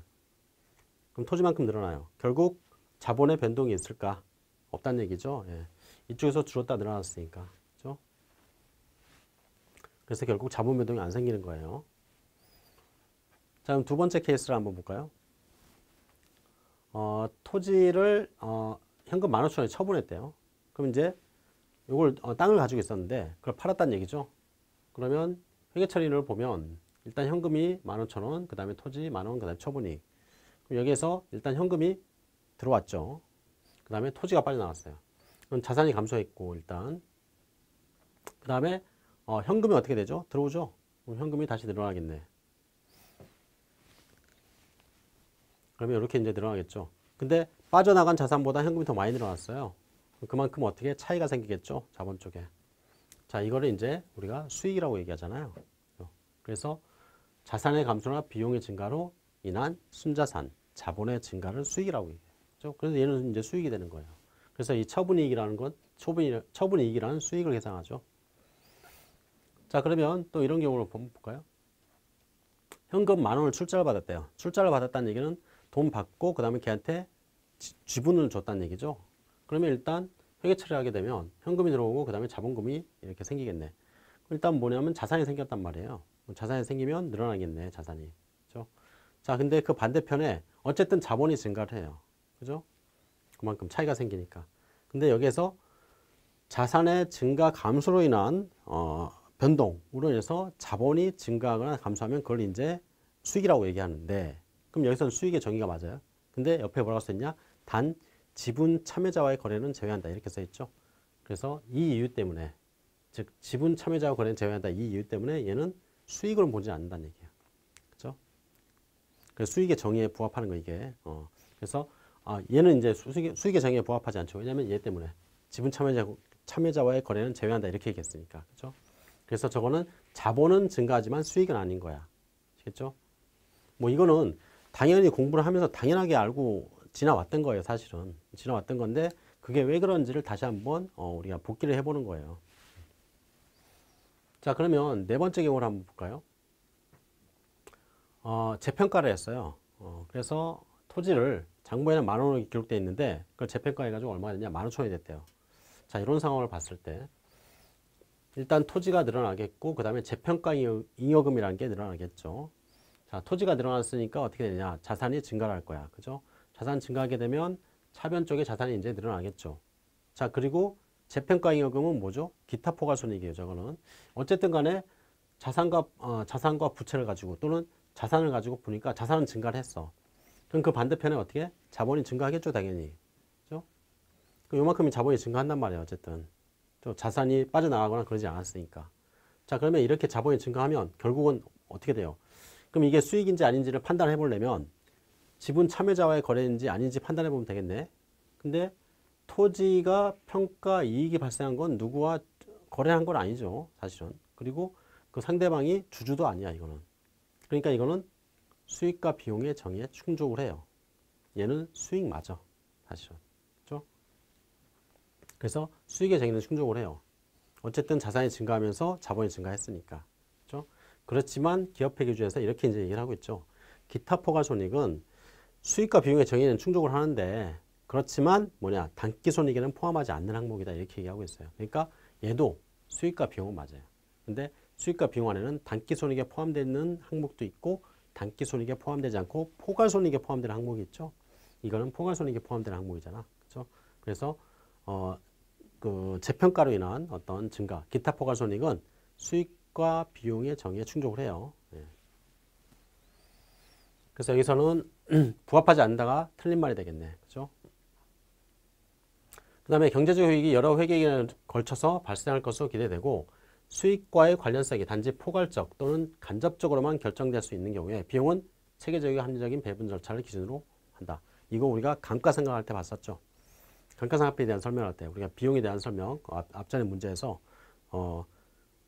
그럼 토지만큼 늘어나요. 결국 자본의 변동이 있을까? 없다는 얘기죠. 예. 이쪽에서 줄었다 늘어났으니까. 그렇죠? 그래서 결국 자본 변동이 안 생기는 거예요. 자, 그럼 두 번째 케이스를 한번 볼까요? 토지를 현금 15,000원에 처분했대요. 그럼 이제 이걸 땅을 가지고 있었는데 그걸 팔았다는 얘기죠. 그러면 회계처리를 보면 일단 현금이 15,000원, 그 다음에 토지 10,000원, 그 다음에 처분이익. 그럼 여기에서 일단 현금이 들어왔죠. 그 다음에 토지가 빠져나갔어요. 그럼 자산이 감소했고 일단 그 다음에 현금이 어떻게 되죠? 들어오죠. 그럼 현금이 다시 늘어나겠네. 그러면 이렇게 이제 늘어나겠죠. 근데 빠져나간 자산보다 현금이 더 많이 늘어났어요. 그만큼 어떻게 차이가 생기겠죠. 자본 쪽에. 자, 이거를 이제 우리가 수익이라고 얘기하잖아요. 그래서 자산의 감소나 비용의 증가로 인한 순자산, 자본의 증가를 수익이라고 얘기해요. 그래서 얘는 이제 수익이 되는 거예요. 그래서 이 처분이익이라는 건 처분이익이라는 수익을 계산하죠. 자, 그러면 또 이런 경우를 볼까요? 현금 10,000원을 출자를 받았대요. 출자를 받았다는 얘기는 돈 받고 그 다음에 걔한테 지분을 줬다는 얘기죠. 그러면 일단 회계 처리하게 되면 현금이 들어오고 그 다음에 자본금이 이렇게 생기겠네. 일단 뭐냐면 자산이 생겼단 말이에요. 자산이 생기면 늘어나겠네, 자산이. 그죠? 자, 근데 그 반대편에 어쨌든 자본이 증가를 해요. 그죠? 그만큼 차이가 생기니까. 근데 여기에서 자산의 증가 감소로 인한 변동으로 인해서 자본이 증가하거나 감소하면 그걸 이제 수익이라고 얘기하는데 그럼 여기서는 수익의 정의가 맞아요. 근데 옆에 뭐라고 써있냐? 단 지분 참여자와의 거래는 제외한다 이렇게 써있죠. 그래서 이 이유 때문에 즉 지분 참여자와 거래는 제외한다 이 이유 때문에 얘는 수익을 보지 않는다는 얘기예요. 그렇죠? 그래서 수익의 정의에 부합하는 거 이게. 그래서 얘는 이제 수익의 정의에 부합하지 않죠. 왜냐하면 얘 때문에 지분 참여자와의 거래는 제외한다 이렇게 얘기했으니까. 그렇죠? 그래서 저거는 자본은 증가하지만 수익은 아닌 거야. 아시겠죠? 뭐 이거는 당연히 공부를 하면서 당연하게 알고 지나왔던 거예요. 사실은 지나왔던 건데 그게 왜 그런지를 다시 한번 우리가 복기를 해보는 거예요. 자, 그러면 네 번째 경우를 한번 볼까요? 재평가를 했어요. 그래서 토지를 장부에는 10,000원이 기록되어 있는데 그걸 재평가해가지고 얼마가 됐냐? 15,000원이 됐대요. 자, 이런 상황을 봤을 때 일단 토지가 늘어나겠고 그 다음에 재평가 잉여금이라는 게 늘어나겠죠. 자, 토지가 늘어났으니까 어떻게 되냐? 자산이 증가를 할 거야. 그죠? 자산 증가하게 되면 차변 쪽에 자산이 이제 늘어나겠죠. 자, 그리고 재평가 잉여금은 뭐죠? 기타 포괄손익이에요. 저거는 어쨌든 간에 자산과 부채를 가지고 또는 자산을 가지고 보니까 자산은 증가를 했어. 그럼 그 반대편에 어떻게? 자본이 증가하겠죠, 당연히. 그죠? 요만큼이 자본이 증가한단 말이에요, 어쨌든. 자산이 빠져나가거나 그러지 않았으니까. 자, 그러면 이렇게 자본이 증가하면 결국은 어떻게 돼요? 그럼 이게 수익인지 아닌지를 판단해 보려면 지분 참여자와의 거래인지 아닌지 판단해 보면 되겠네. 근데 토지가 평가 이익이 발생한 건 누구와 거래한 건 아니죠, 사실은. 그리고 그 상대방이 주주도 아니야, 이거는. 그러니까 이거는 수익과 비용의 정의에 충족을 해요. 얘는 수익 맞아, 사실은. 그렇죠? 그래서 수익의 정의는 충족을 해요. 어쨌든 자산이 증가하면서 자본이 증가했으니까. 그렇죠? 그렇지만 기업회 기준에서 이렇게 이제 얘기를 하고 있죠. 기타 포괄손익은 수익과 비용의 정의는 충족을 하는데 그렇지만 뭐냐 단기손익에는 포함하지 않는 항목이다 이렇게 얘기하고 있어요. 그러니까 얘도 수익과 비용은 맞아요. 근데 수익과 비용 안에는 단기손익에 포함되는 항목도 있고 단기손익에 포함되지 않고 포괄손익에 포함되는 항목이 있죠. 이거는 포괄손익에 포함되는 항목이잖아. 그렇죠? 그래서 그 재평가로 인한 어떤 증가, 기타 포괄손익은 수익과 비용의 정의에 충족을 해요. 예. 그래서 여기서는 부합하지 않는다가 틀린 말이 되겠네. 그죠? 그 다음에 경제적 효익이 여러 회계기간에 걸쳐서 발생할 것으로 기대되고 수익과의 관련성이 단지 포괄적 또는 간접적으로만 결정될 수 있는 경우에 비용은 체계적이고 합리적인 배분 절차를 기준으로 한다. 이거 우리가 감가상각할 때 봤었죠. 감가상각비에 대한 설명할 때 우리가 비용에 대한 설명 앞전에 문제에서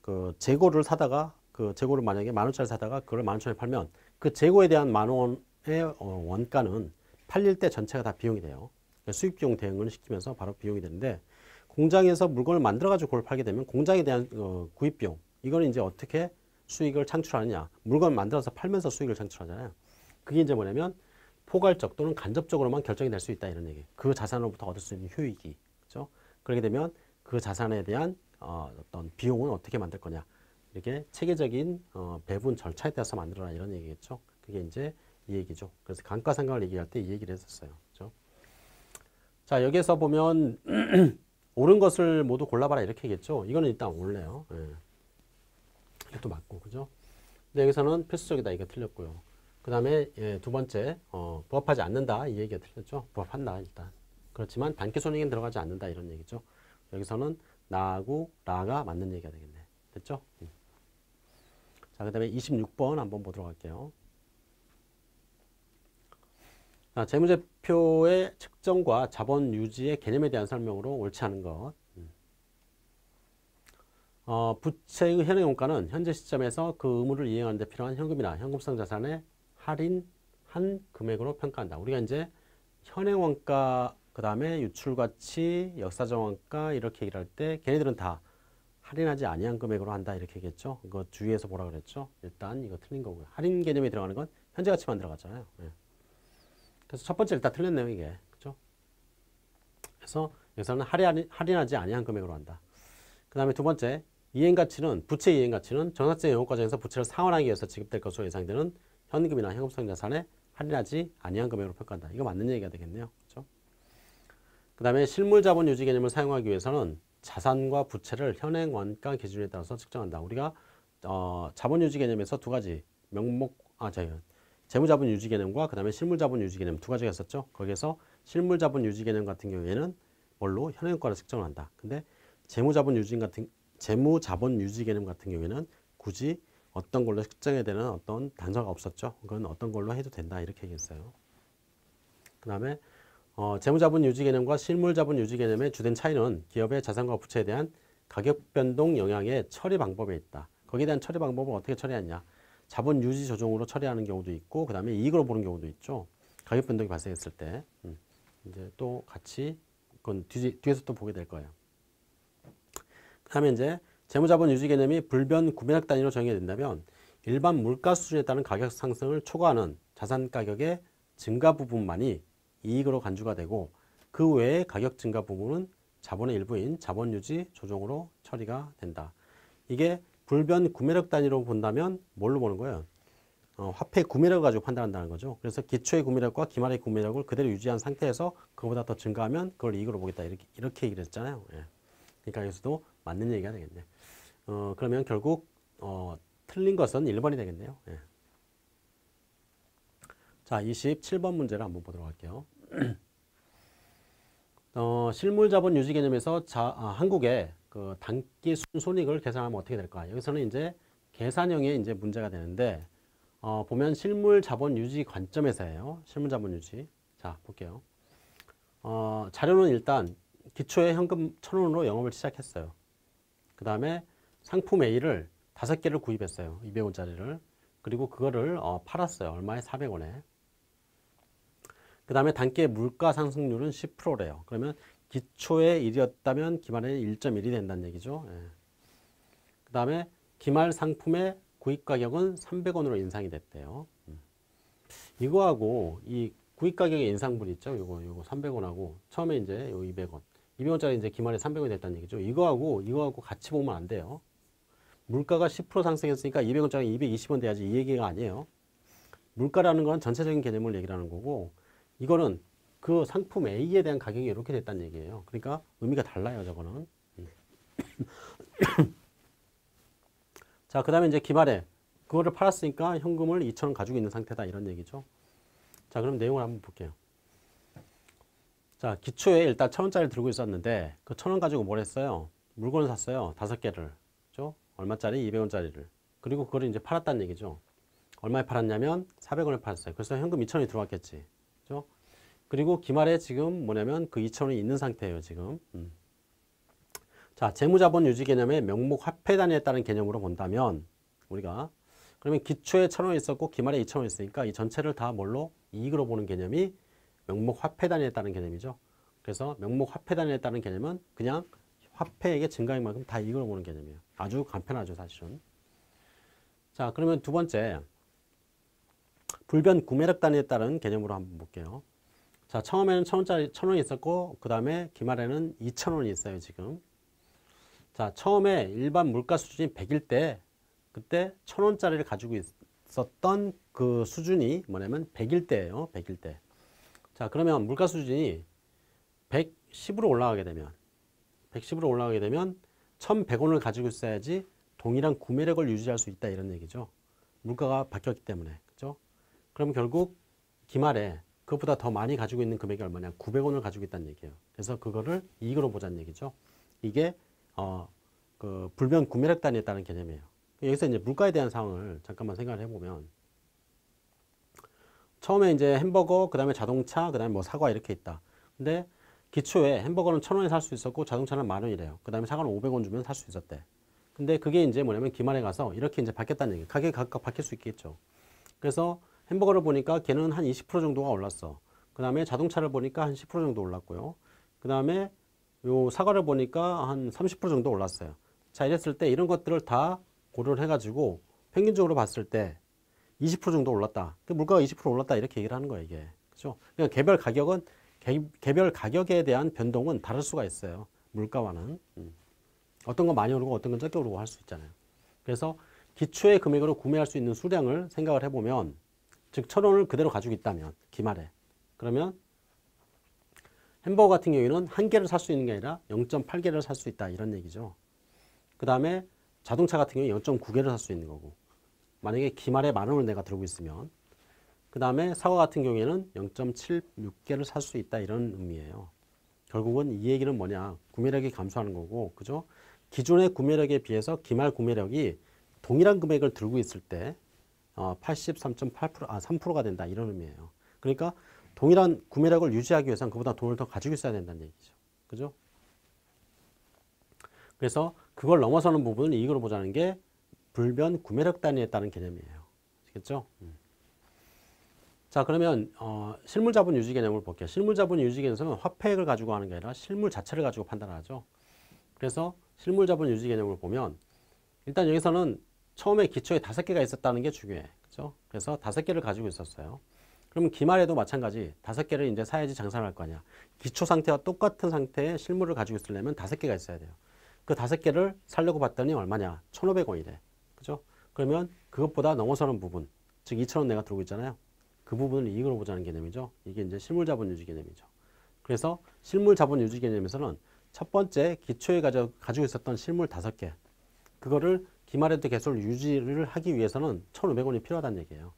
그 재고를 사다가 그 재고를 만약에 10,000원짜리 사다가 그걸 15,000원에 팔면 그 재고에 대한 10,000원의 원가는 팔릴 때 전체가 다 비용이 돼요. 그러니까 수익 비용 대응을 시키면서 바로 비용이 되는데 공장에서 물건을 만들어 가지고 그걸 팔게 되면 공장에 대한 구입 비용 이거는 이제 어떻게 수익을 창출하느냐 물건을 만들어서 팔면서 수익을 창출하잖아요. 그게 이제 뭐냐면 포괄적 또는 간접적으로만 결정이 될 수 있다 이런 얘기. 그 자산으로부터 얻을 수 있는 효익이 그렇죠. 그렇게 되면 그 자산에 대한 어떤 비용은 어떻게 만들 거냐 이렇게 체계적인 배분 절차에 따라서 만들어라 이런 얘기겠죠. 그게 이제 이 얘기죠. 그래서 감가상각을 얘기할 때 이 얘기를 했었어요. 그렇죠? 자 여기에서 보면 옳은 것을 모두 골라봐라 이렇게 얘기했죠. 이거는 일단 옳네요. 예. 이것도 맞고 그죠? 근데 여기서는 필수적이다 이거 틀렸고요. 그 다음에 두 번째 부합하지 않는다 이 얘기가 틀렸죠. 부합한다 일단. 그렇지만 단기손익엔 들어가지 않는다 이런 얘기죠. 여기서는 나하고 라가 맞는 얘기가 되겠네. 됐죠? 자, 그 다음에 26번 한번 보도록 할게요. 자, 재무제표의 측정과 자본 유지의 개념에 대한 설명으로 옳지 않은 것. 부채의 현행원가는 현재 시점에서 그 의무를 이행하는 데 필요한 현금이나 현금성 자산의 할인한 금액으로 평가한다. 우리가 이제 현행원가, 그 다음에 유출가치, 역사정원가 이렇게 얘기를 할 때 걔네들은 다 할인하지 아니한 금액으로 한다 이렇게 얘기했죠. 이거 주의해서 보라 그랬죠. 일단 이거 틀린 거고요. 할인 개념이 들어가는 건 현재 가치만 들어갔잖아요. 네. 그래서 첫 번째 일단 틀렸네요 이게. 그죠? 그래서 여기서는 할인하지 아니한 금액으로 한다. 그 다음에 두 번째 이행가치는 부채 이행가치는 정산세 영업 과정에서 부채를 상환하기 위해서 지급될 것으로 예상되는 현금이나 현금성 자산에 할인하지 아니한 금액으로 평가한다. 이거 맞는 얘기가 되겠네요. 그렇죠? 그 다음에 실물자본 유지 개념을 사용하기 위해서는 자산과 부채를 현행 원가 기준에 따라서 측정한다. 우리가 자본 유지 개념에서 두 가지 재무자본 유지 개념과 그 다음에 실물자본 유지 개념 두 가지가 있었죠. 거기에서 실물자본 유지 개념 같은 경우에는 뭘로 현행원가를 측정을 한다. 근데 재무자본 유지 개념 같은 경우에는 굳이 어떤 걸로 측정해야 되는 어떤 단서가 없었죠. 그건 어떤 걸로 해도 된다 이렇게 얘기했어요. 그 다음에 재무자본 유지 개념과 실물자본 유지 개념의 주된 차이는 기업의 자산과 부채에 대한 가격 변동 영향의 처리 방법에 있다. 거기에 대한 처리 방법을 어떻게 처리하냐. 자본 유지 조정으로 처리하는 경우도 있고 그 다음에 이익으로 보는 경우도 있죠. 가격 변동이 발생했을 때 이제 또 같이 그건 뒤에서 또 보게 될 거예요. 그 다음에 이제 재무자본 유지 개념이 불변 구매력 단위로 정의가 된다면 일반 물가 수준에 따른 가격 상승을 초과하는 자산 가격의 증가 부분만이 이익으로 간주가 되고 그 외의 가격 증가 부분은 자본의 일부인 자본 유지 조정으로 처리가 된다. 이게 불변 구매력 단위로 본다면 뭘로 보는 거예요? 화폐 구매력을 가지고 판단한다는 거죠. 그래서 기초의 구매력과 기말의 구매력을 그대로 유지한 상태에서 그거보다 더 증가하면 그걸 이익으로 보겠다. 이렇게 얘기를 했잖아요. 예. 그러니까 여기서도 맞는 얘기가 되겠네. 그러면 결국 틀린 것은 1번이 되겠네요. 예. 자, 27번 문제를 한번 보도록 할게요. 실물자본 유지 개념에서 한국의 그 단기 순손익을 계산하면 어떻게 될까? 여기서는 이제 계산형의 이제 문제가 되는데 보면 실물자본 유지 관점에서예요. 실물자본 유지. 자, 볼게요. 자료는 일단 기초에 현금 1,000원으로 영업을 시작했어요. 그 다음에 상품 A를 5개를 구입했어요. 200원짜리를. 그리고 그거를 팔았어요. 얼마에? 400원에. 그 다음에 단기의 물가 상승률은 10%래요. 그러면 기초에 1이었다면 기말에는 1.1이 된다는 얘기죠. 예. 그 다음에 기말 상품의 구입가격은 300원으로 인상이 됐대요. 이거하고 이 구입가격의 인상분 있죠. 요거 300원하고 처음에 이제 요 200원. 200원짜리 이제 기말에 300원이 됐다는 얘기죠. 이거하고 같이 보면 안 돼요. 물가가 10% 상승했으니까 200원짜리 220원 돼야지 이 얘기가 아니에요. 물가라는 건 전체적인 개념을 얘기하는 거고 이거는 그 상품 A에 대한 가격이 이렇게 됐다는 얘기예요. 그러니까 의미가 달라요, 저거는. 자, 그 다음에 이제 기말에 그거를 팔았으니까 현금을 2,000원 가지고 있는 상태다 이런 얘기죠. 자, 그럼 내용을 한번 볼게요. 자, 기초에 일단 1,000원짜리를 들고 있었는데 그 1,000원 가지고 뭘 했어요? 물건을 샀어요. 5개를. 그죠? 얼마짜리? 200원짜리를. 그리고 그걸 이제 팔았다는 얘기죠. 얼마에 팔았냐면 400원에 팔았어요. 그래서 현금 2,000원이 들어왔겠지. 그죠? 그리고 기말에 지금 뭐냐면 그 2,000원이 있는 상태예요, 지금. 자, 재무자본 유지 개념의 명목 화폐 단위에 따른 개념으로 본다면 우리가 그러면 기초에 1,000원이 있었고 기말에 2,000원이 있으니까 이 전체를 다 뭘로? 이익으로 보는 개념이 명목 화폐 단위에 따른 개념이죠. 그래서 명목 화폐 단위에 따른 개념은 그냥 화폐액의 증가액만큼 다 이익으로 보는 개념이에요. 아주 간편하죠, 사실은. 자, 그러면 두 번째 불변 구매력 단위에 따른 개념으로 한번 볼게요. 자, 처음에는 1,000원이 있었고 그 다음에 기말에는 2,000원이 있어요, 지금. 자, 처음에 일반 물가 수준이 100일 때 그때 1,000원짜리를 가지고 있었던 그 수준이 뭐냐면 100일 때예요. 100일 때. 자, 그러면 물가 수준이 110으로 올라가게 되면 1,100원을 가지고 있어야지 동일한 구매력을 유지할 수 있다 이런 얘기죠. 물가가 바뀌었기 때문에. 그죠? 그럼 결국 기말에 그것보다 더 많이 가지고 있는 금액이 얼마냐? 900원을 가지고 있다는 얘기예요. 그래서 그거를 이익으로 보자는 얘기죠. 이게 그 불변 구매력 단위에 따른 개념이에요. 여기서 이제 물가에 대한 상황을 잠깐만 생각을 해보면 처음에 이제 햄버거, 그 다음에 자동차, 그 다음에 뭐 사과 이렇게 있다. 근데 기초에 햄버거는 1,000원에 살 수 있었고 자동차는 10,000원이래요. 그 다음에 사과는 500원 주면 살 수 있었대. 근데 그게 이제 뭐냐면 기말에 가서 이렇게 이제 바뀌었다는 얘기예요. 가격이 각각 바뀔 수 있겠죠. 그래서 햄버거를 보니까 걔는 한 20% 정도가 올랐어. 그 다음에 자동차를 보니까 한 10% 정도 올랐고요. 그 다음에 요 사과를 보니까 한 30% 정도 올랐어요. 자, 이랬을 때 이런 것들을 다 고려를 해가지고 평균적으로 봤을 때 20% 정도 올랐다. 물가가 20% 올랐다 이렇게 얘기를 하는 거예요, 이게. 그죠? 그러니까 개별 가격에 대한 변동은 다를 수가 있어요. 물가와는. 어떤 건 많이 오르고 어떤 건 적게 오르고 할 수 있잖아요. 그래서 기초의 금액으로 구매할 수 있는 수량을 생각을 해보면 즉 1,000원을 그대로 가지고 있다면 기말에 그러면 햄버거 같은 경우에는 한 개를 살 수 있는 게 아니라 0.8개를 살 수 있다 이런 얘기죠. 그 다음에 자동차 같은 경우에 0.9개를 살 수 있는 거고 만약에 기말에 10,000원을 내가 들고 있으면 그 다음에 사과 같은 경우에는 0.76개를 살 수 있다 이런 의미예요. 결국은 이 얘기는 뭐냐 구매력이 감소하는 거고 그죠? 기존의 구매력에 비해서 기말 구매력이 동일한 금액을 들고 있을 때 83.8% 3%가 된다 이런 의미예요. 그러니까 동일한 구매력을 유지하기 위해서는 그보다 돈을 더 가지고 있어야 된다는 얘기죠. 그죠? 그래서 그걸 넘어서는 부분을 이익으로 보자는 게 불변 구매력 단위에 따른 개념이에요. 아시겠죠? 자, 그러면 실물 자본 유지 개념을 볼게요. 실물 자본 유지 개념에서는 화폐액을 가지고 하는 게 아니라 실물 자체를 가지고 판단하죠. 그래서 실물 자본 유지 개념을 보면 일단 여기서는 처음에 기초에 5개가 있었다는 게 중요해. 그죠? 그래서 5개를 가지고 있었어요. 그러면 기말에도 마찬가지 5개를 이제 사야지 장사를 할 거 아니야. 기초 상태와 똑같은 상태의 실물을 가지고 있으려면 5개가 있어야 돼요. 그 5개를 사려고 봤더니 얼마냐? 1,500원이래. 그죠? 그러면 그것보다 넘어서는 부분, 즉 2,000원 내가 들고 있잖아요. 그 부분을 이익으로 보자는 개념이죠. 이게 이제 실물 자본 유지 개념이죠. 그래서 실물 자본 유지 개념에서는 첫 번째 기초에 가지고 있었던 실물 5개. 그거를 기말에도 계속 유지를 하기 위해서는 1,500원이 필요하다는 얘기예요.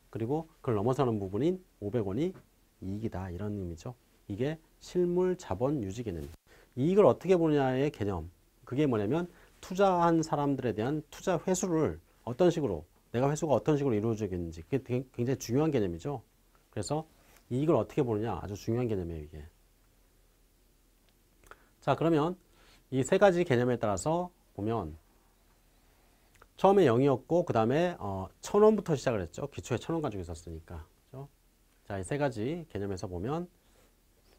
그리고 그걸 넘어서는 부분인 500원이 이익이다 이런 의미죠. 이게 실물 자본 유지 개념. 이익을 어떻게 보느냐의 개념. 그게 뭐냐면 투자한 사람들에 대한 투자 회수를 어떤 식으로 내가 회수가 어떤 식으로 이루어지겠는지 그게 굉장히 중요한 개념이죠. 그래서 이익을 어떻게 보느냐 아주 중요한 개념이에요 이게. 자, 그러면 이 세 가지 개념에 따라서 보면 처음에 0이었고 그 다음에 1,000원부터 시작을 했죠. 기초에 1,000원 가지고 있었으니까. 그렇죠? 자, 이 세 가지 개념에서 보면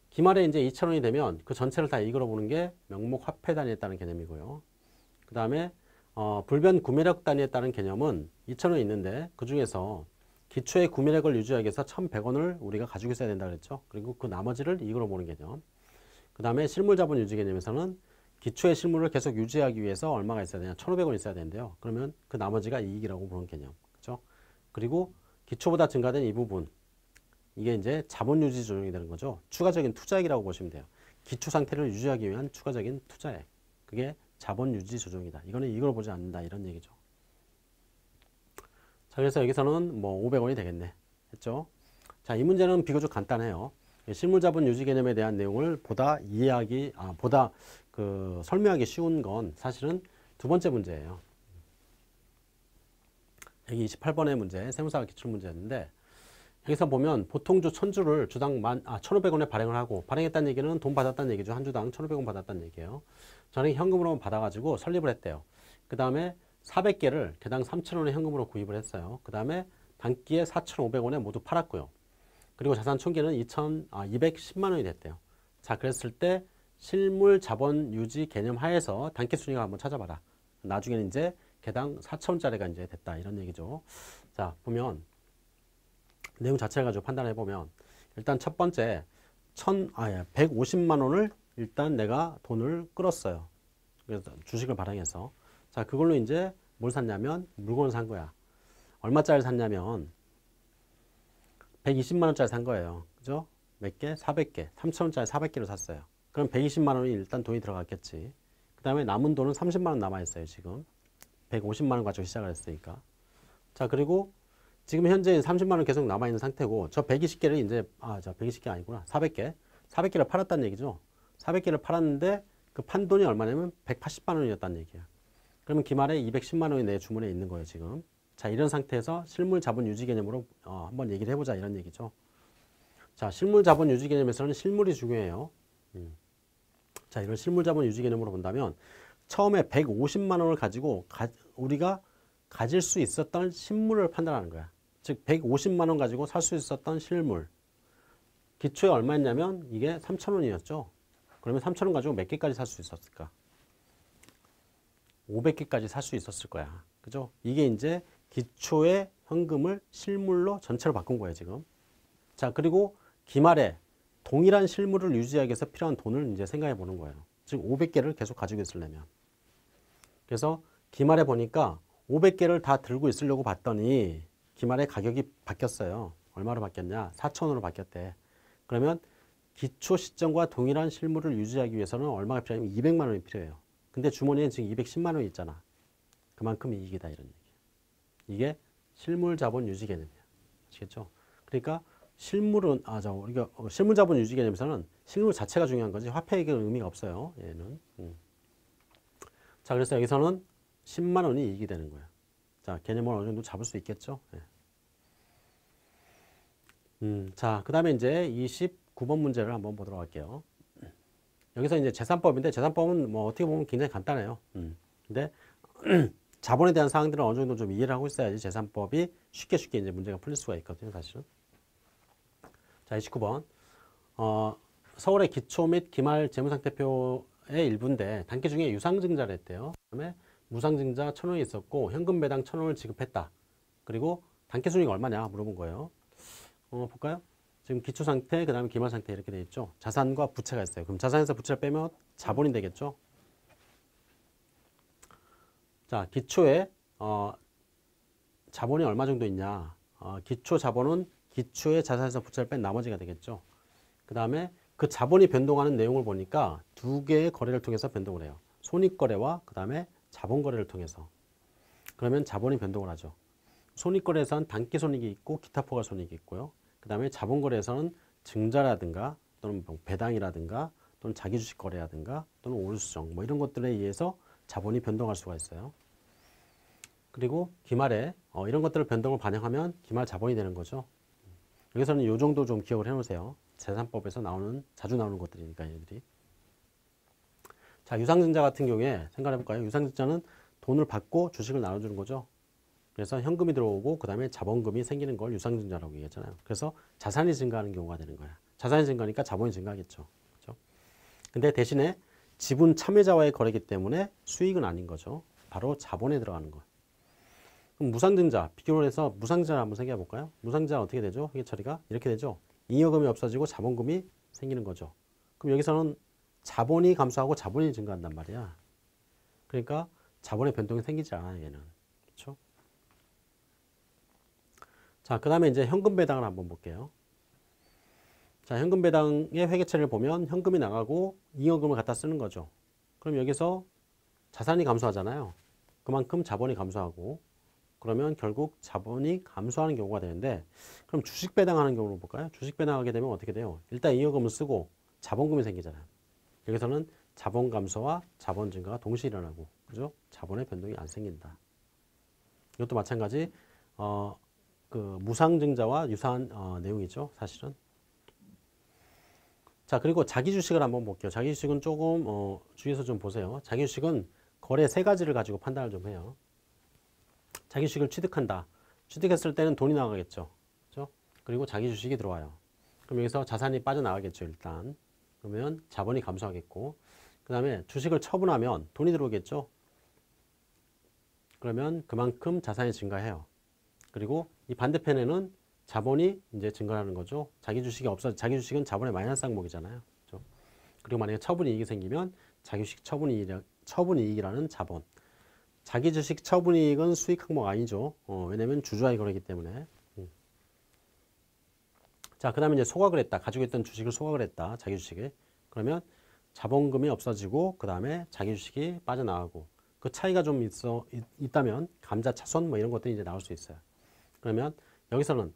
기말에 이제 2,000원이 되면 그 전체를 다 이끌어 보는 게 명목 화폐 단위에 따른 개념이고요. 그 다음에 불변 구매력 단위에 따른 개념은 2,000원이 있는데 그 중에서 기초의 구매력을 유지하기 위해서 1,100원을 우리가 가지고 있어야 된다 그랬죠. 그리고 그 나머지를 이익으로 보는 개념. 그 다음에 실물 자본 유지 개념에서는 기초의 실물을 계속 유지하기 위해서 얼마가 있어야 되냐? 1,500원 있어야 되는데요. 그러면 그 나머지가 이익이라고 보는 개념. 그렇죠? 그리고 기초보다 증가된 이 부분. 이게 이제 자본 유지 조정이 되는 거죠. 추가적인 투자액이라고 보시면 돼요. 기초 상태를 유지하기 위한 추가적인 투자액. 그게 자본 유지 조정이다. 이거는 이걸 보지 않는다. 이런 얘기죠. 자, 그래서 여기서는 뭐 500원이 되겠네. 했죠? 자, 이 문제는 비교적 간단해요. 실물 자본 유지 개념에 대한 내용을 보다 설명하기 쉬운 건 사실은 두 번째 문제예요. 여기 28번의 문제, 세무사가 기출 문제였는데 여기서 보면 보통주 1000주를 주당 1,500원에 발행을 하고, 발행했다는 얘기는 돈 받았다는 얘기죠. 한 주당 1,500원 받았다는 얘기예요. 저는 현금으로 받아가지고 설립을 했대요. 그 다음에 400개를 개당 3,000원에 현금으로 구입을 했어요. 그 다음에 단기에 4,500원에 모두 팔았고요. 그리고 자산 총계는 210만 원이 됐대요. 자, 그랬을 때 실물 자본 유지 개념 하에서 단기 순위가 한번 찾아봐라. 나중에는 이제 개당 4,000원짜리가 이제 됐다. 이런 얘기죠. 자, 보면 내용 자체를 가지고 판단해 보면 일단 첫 번째 150만 원을 일단 내가 돈을 끌었어요. 그래서 주식을 발행해서. 자, 그걸로 이제 뭘 샀냐면 물건을 산 거야. 얼마짜리 샀냐면 120만 원짜리 산 거예요. 그죠? 몇 개? 400개. 3,000원짜리 400개를 샀어요. 그럼 120만 원이 일단 돈이 들어갔겠지. 그 다음에 남은 돈은 30만 원 남아있어요. 지금 150만 원 가지고 시작을 했으니까. 자, 그리고 지금 현재 30만 원 계속 남아있는 상태고, 저 120개를 이제, 120개 아니구나. 400개. 400개를 팔았다는 얘기죠. 400개를 팔았는데 그 판 돈이 얼마냐면 180만 원이었다는 얘기야. 그러면 기말에 210만 원이 내 주머니에 있는 거예요, 지금. 자, 이런 상태에서 실물 자본 유지 개념으로 한번 얘기를 해보자, 이런 얘기죠. 자, 실물 자본 유지 개념에서는 실물이 중요해요. 자, 이런 실물 자본 유지 개념으로 본다면 처음에 150만 원을 가지고 우리가 가질 수 있었던 실물을 판단하는 거야. 즉 150만 원 가지고 살 수 있었던 실물. 기초에 얼마였냐면 이게 3,000원이었죠. 그러면 3,000원 가지고 몇 개까지 살 수 있었을까? 500개까지 살 수 있었을 거야. 그죠? 이게 이제 기초의 현금을 실물로 전체로 바꾼 거예요, 지금. 자, 그리고 기말에 동일한 실물을 유지하기 위해서 필요한 돈을 이제 생각해 보는 거예요. 즉 500개를 계속 가지고 있으려면. 그래서 기말에 보니까 500개를 다 들고 있으려고 봤더니 기말에 가격이 바뀌었어요. 얼마로 바뀌었냐? 4,000원으로 바뀌었대. 그러면 기초 시점과 동일한 실물을 유지하기 위해서는 얼마가 필요하냐면 200만 원이 필요해요. 근데 주머니에 지금 210만 원이 있잖아. 그만큼 이익이다, 이런 얘기. 이게 실물 자본 유지 개념이야. 아시겠죠? 그러니까 실물은 우리가 실물 자본 유지 개념에서는 실물 자체가 중요한 거지 화폐에게 의미가 없어요. 얘는. 자, 그래서 여기서는 10만 원이 이익이 되는 거야. 자, 개념을 어느 정도 잡을 수 있겠죠? 예. 자, 그 다음에 이제 29번 문제를 한번 보도록 할게요. 여기서 이제 재산법인데, 재산법은 뭐 어떻게 보면 굉장히 간단해요. 근데 자본에 대한 사항들은 어느 정도 좀 이해를 하고 있어야지 재산법이 쉽게 이제 문제가 풀릴 수가 있거든요, 사실은. 자, 29번. 서울의 기초 및 기말 재무상태표의 일부인데 단기 중에 유상증자를 했대요. 그다음에 무상증자 1,000원이 있었고 현금 배당 1,000원을 지급했다. 그리고 단기 순이익 얼마냐 물어본 거예요. 볼까요? 지금 기초 상태, 그 다음에 기말 상태 이렇게 돼 있죠. 자산과 부채가 있어요. 그럼 자산에서 부채를 빼면 자본이 되겠죠. 자, 기초에 자본이 얼마 정도 있냐. 기초 자본은 기초의 자산에서 부채를 뺀 나머지가 되겠죠. 그 다음에 그 자본이 변동하는 내용을 보니까 두 개의 거래를 통해서 변동을 해요. 손익거래와 그 다음에 자본거래를 통해서. 그러면 자본이 변동을 하죠. 손익거래에서는 단기 손익이 있고 기타 포괄 손익이 있고요. 그 다음에 자본거래에서는 증자라든가 또는 배당이라든가 또는 자기주식 거래라든가 또는 오류수정 뭐 이런 것들에 의해서 자본이 변동할 수가 있어요. 그리고 기말에 이런 것들을 변동을 반영하면 기말 자본이 되는 거죠. 여기서는 이 정도 좀 기억을 해놓으세요. 재산법에서 자주 나오는 것들이니까 얘들이. 자, 유상증자 같은 경우에 생각해볼까요? 유상증자는 돈을 받고 주식을 나눠주는 거죠. 그래서 현금이 들어오고 그 다음에 자본금이 생기는 걸 유상증자라고 얘기했잖아요. 그래서 자산이 증가하는 경우가 되는 거야. 자산이 증가하니까 자본이 증가하겠죠. 그죠? 근데 대신에 지분 참여자와의 거래이기 때문에 수익은 아닌 거죠. 바로 자본에 들어가는 거. 그럼 무상증자, 비교를 해서 무상증자 한번 생각해 볼까요? 무상증자 어떻게 되죠? 회계 처리가 이렇게 되죠. 잉여금이 없어지고 자본금이 생기는 거죠. 그럼 여기서는 자본이 감소하고 자본이 증가한단 말이야. 그러니까 자본의 변동이 생기지 않아요, 얘는. 그렇죠? 자, 그 다음에 이제 현금 배당을 한번 볼게요. 자, 현금 배당의 회계처리를 보면 현금이 나가고 잉여금을 갖다 쓰는 거죠. 그럼 여기서 자산이 감소하잖아요. 그만큼 자본이 감소하고 그러면 결국 자본이 감소하는 경우가 되는데 그럼 주식 배당하는 경우로 볼까요? 주식 배당하게 되면 어떻게 돼요? 일단 잉여금을 쓰고 자본금이 생기잖아요. 여기서는 자본 감소와 자본 증가가 동시에 일어나고 그죠? 자본의 변동이 안 생긴다. 이것도 마찬가지 그 무상증자와 유사한 내용이죠. 사실은. 자, 그리고 자기 주식을 한번 볼게요. 자기 주식은 조금 주의해서 좀 보세요. 자기 주식은 거래 세 가지를 가지고 판단을 좀 해요. 자기 주식을 취득한다. 취득했을 때는 돈이 나가겠죠. 그렇죠? 그리고 자기 주식이 들어와요. 그럼 여기서 자산이 빠져나가겠죠, 일단. 그러면 자본이 감소하겠고 그 다음에 주식을 처분하면 돈이 들어오겠죠. 그러면 그만큼 자산이 증가해요. 그리고 이 반대편에는 자본이 이제 증가하는 거죠. 자기 주식이 없어, 자기 주식은 자본의 마이너스 항목이잖아요. 그렇죠? 그리고 만약에 처분 이익이 생기면 자기 주식 처분 이익이라는 자본. 자기 주식 처분 이익은 수익 항목 아니죠. 왜냐면 주주와의 거래이기 때문에. 자, 그 다음에 이제 소각을 했다. 가지고 있던 주식을 소각을 했다. 자기 주식에. 그러면 자본금이 없어지고 그 다음에 자기 주식이 빠져나가고 그 차이가 좀 있다면 감자차손 뭐 이런 것들이 이제 나올 수 있어요. 그러면 여기서는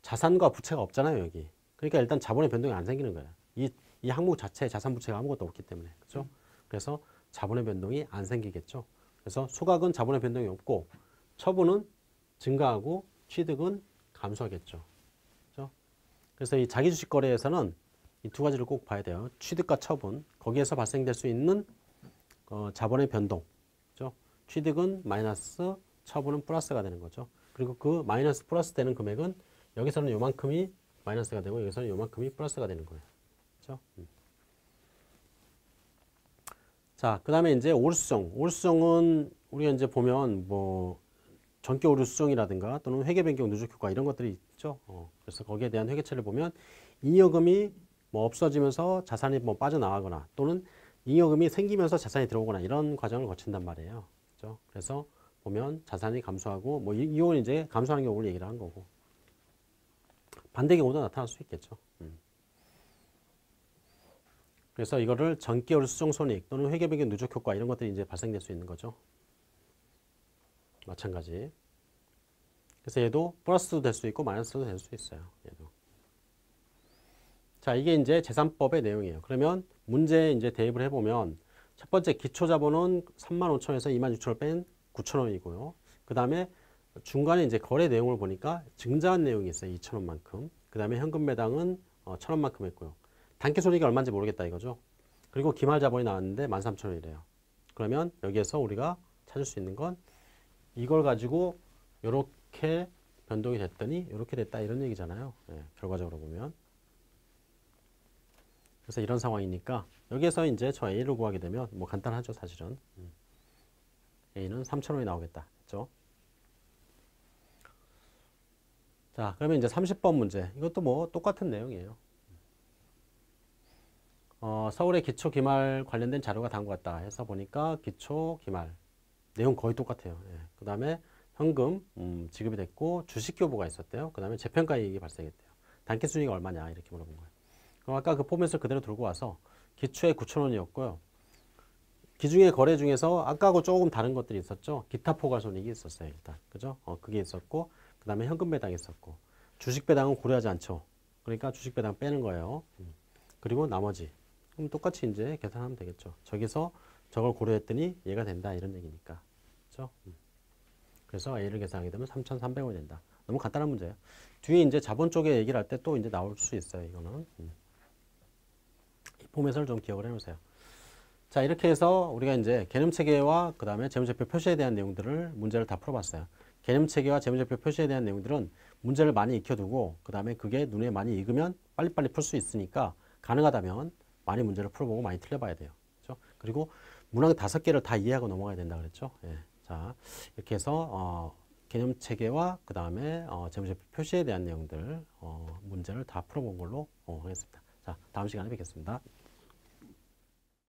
자산과 부채가 없잖아요, 여기. 그러니까 일단 자본의 변동이 안 생기는 거예요. 이 항목 자체에 자산 부채가 아무것도 없기 때문에. 그렇죠? 그래서 자본의 변동이 안 생기겠죠. 그래서 소각은 자본의 변동이 없고 처분은 증가하고 취득은 감소하겠죠. 그렇죠? 그래서 이 자기 주식 거래에서는 이 두 가지를 꼭 봐야 돼요. 취득과 처분, 거기에서 발생될 수 있는 자본의 변동. 그렇죠? 취득은 마이너스, 처분은 플러스가 되는 거죠. 그리고 그 마이너스 플러스 되는 금액은 여기서는 요만큼이 마이너스가 되고 여기서는 요만큼이 플러스가 되는 거예요. 그렇죠? 자, 그 다음에 이제 오류수정. 오류수정은 우리가 이제 보면 뭐 전기 오류수정이라든가 또는 회계변경 누적효과 이런 것들이 있죠. 그래서 거기에 대한 회계처리를 보면 잉여금이 뭐 없어지면서 자산이 뭐 빠져나가거나 또는 잉여금이 생기면서 자산이 들어오거나 이런 과정을 거친단 말이에요. 그렇죠? 그래서 보면 자산이 감소하고 뭐 이건 이제 감소하는 경우를 얘기를 한 거고 반대 경우도 나타날 수 있겠죠. 그래서 이거를 전기오류 수정 손익 또는 회계변경 누적 효과 이런 것들이 이제 발생될 수 있는 거죠. 마찬가지. 그래서 얘도 플러스도 될 수 있고 마이너스도 될 수 있어요. 얘도. 자, 이게 이제 재산법의 내용이에요. 그러면 문제에 이제 대입을 해보면 첫 번째 기초자본은 35,000원에서 26,000원 뺀 9,000원이고요. 그 다음에 중간에 이제 거래 내용을 보니까 증자한 내용이 있어요. 2,000원만큼. 그 다음에 현금 배당은 1,000원만큼 했고요. 단기 손익이 얼마인지 모르겠다 이거죠. 그리고 기말 자본이 나왔는데 13,000원이래요. 그러면 여기에서 우리가 찾을 수 있는 건 이걸 가지고 이렇게 변동이 됐더니 이렇게 됐다 이런 얘기잖아요. 네, 결과적으로 보면. 그래서 이런 상황이니까 여기에서 이제 저 A를 구하게 되면 뭐 간단하죠 사실은. A는 3,000원이 나오겠다. 그렇죠? 자, 그러면 이제 30번 문제. 이것도 뭐 똑같은 내용이에요. 서울의 기초 기말 관련된 자료가 다음과 같다 해서 보니까 기초 기말 내용 거의 똑같아요. 예. 그 다음에 현금 지급이 됐고 주식 교부가 있었대요. 그 다음에 재평가 이익이 발생했대요. 단기 순이익이 얼마냐 이렇게 물어본 거예요. 그럼 아까 그 포맷을 그대로 들고 와서 기초에 9,000원이었고요. 기중의 거래 중에서 아까하고 조금 다른 것들이 있었죠. 기타 포괄 손익이 있었어요. 일단 그죠? 그게 있었고 그 다음에 현금 배당이 있었고 주식 배당은 고려하지 않죠. 그러니까 주식 배당 빼는 거예요. 그리고 나머지 그럼 똑같이 이제 계산하면 되겠죠. 저기서 저걸 고려했더니 얘가 된다 이런 얘기니까. 그렇죠? 그래서 A를 계산하게 되면 3,300원이 된다. 너무 간단한 문제예요. 뒤에 이제 자본 쪽에 얘기를 할 때 또 이제 나올 수 있어요. 이거는. 이 포맷을 좀 기억을 해 놓으세요. 자, 이렇게 해서 우리가 이제 개념 체계와 그 다음에 재무제표 표시에 대한 내용들을 문제를 다 풀어봤어요. 개념 체계와 재무제표 표시에 대한 내용들은 문제를 많이 익혀두고 그 다음에 그게 눈에 많이 익으면 빨리빨리 풀 수 있으니까 가능하다면 많이 문제를 풀어보고 많이 틀려봐야 돼요. 그렇죠? 그리고 문항 5개를 다 이해하고 넘어가야 된다 그랬죠. 예. 자, 이렇게 해서 개념 체계와 그 다음에 재무제표 표시에 대한 내용들 문제를 다 풀어본 걸로 하겠습니다. 자, 다음 시간에 뵙겠습니다.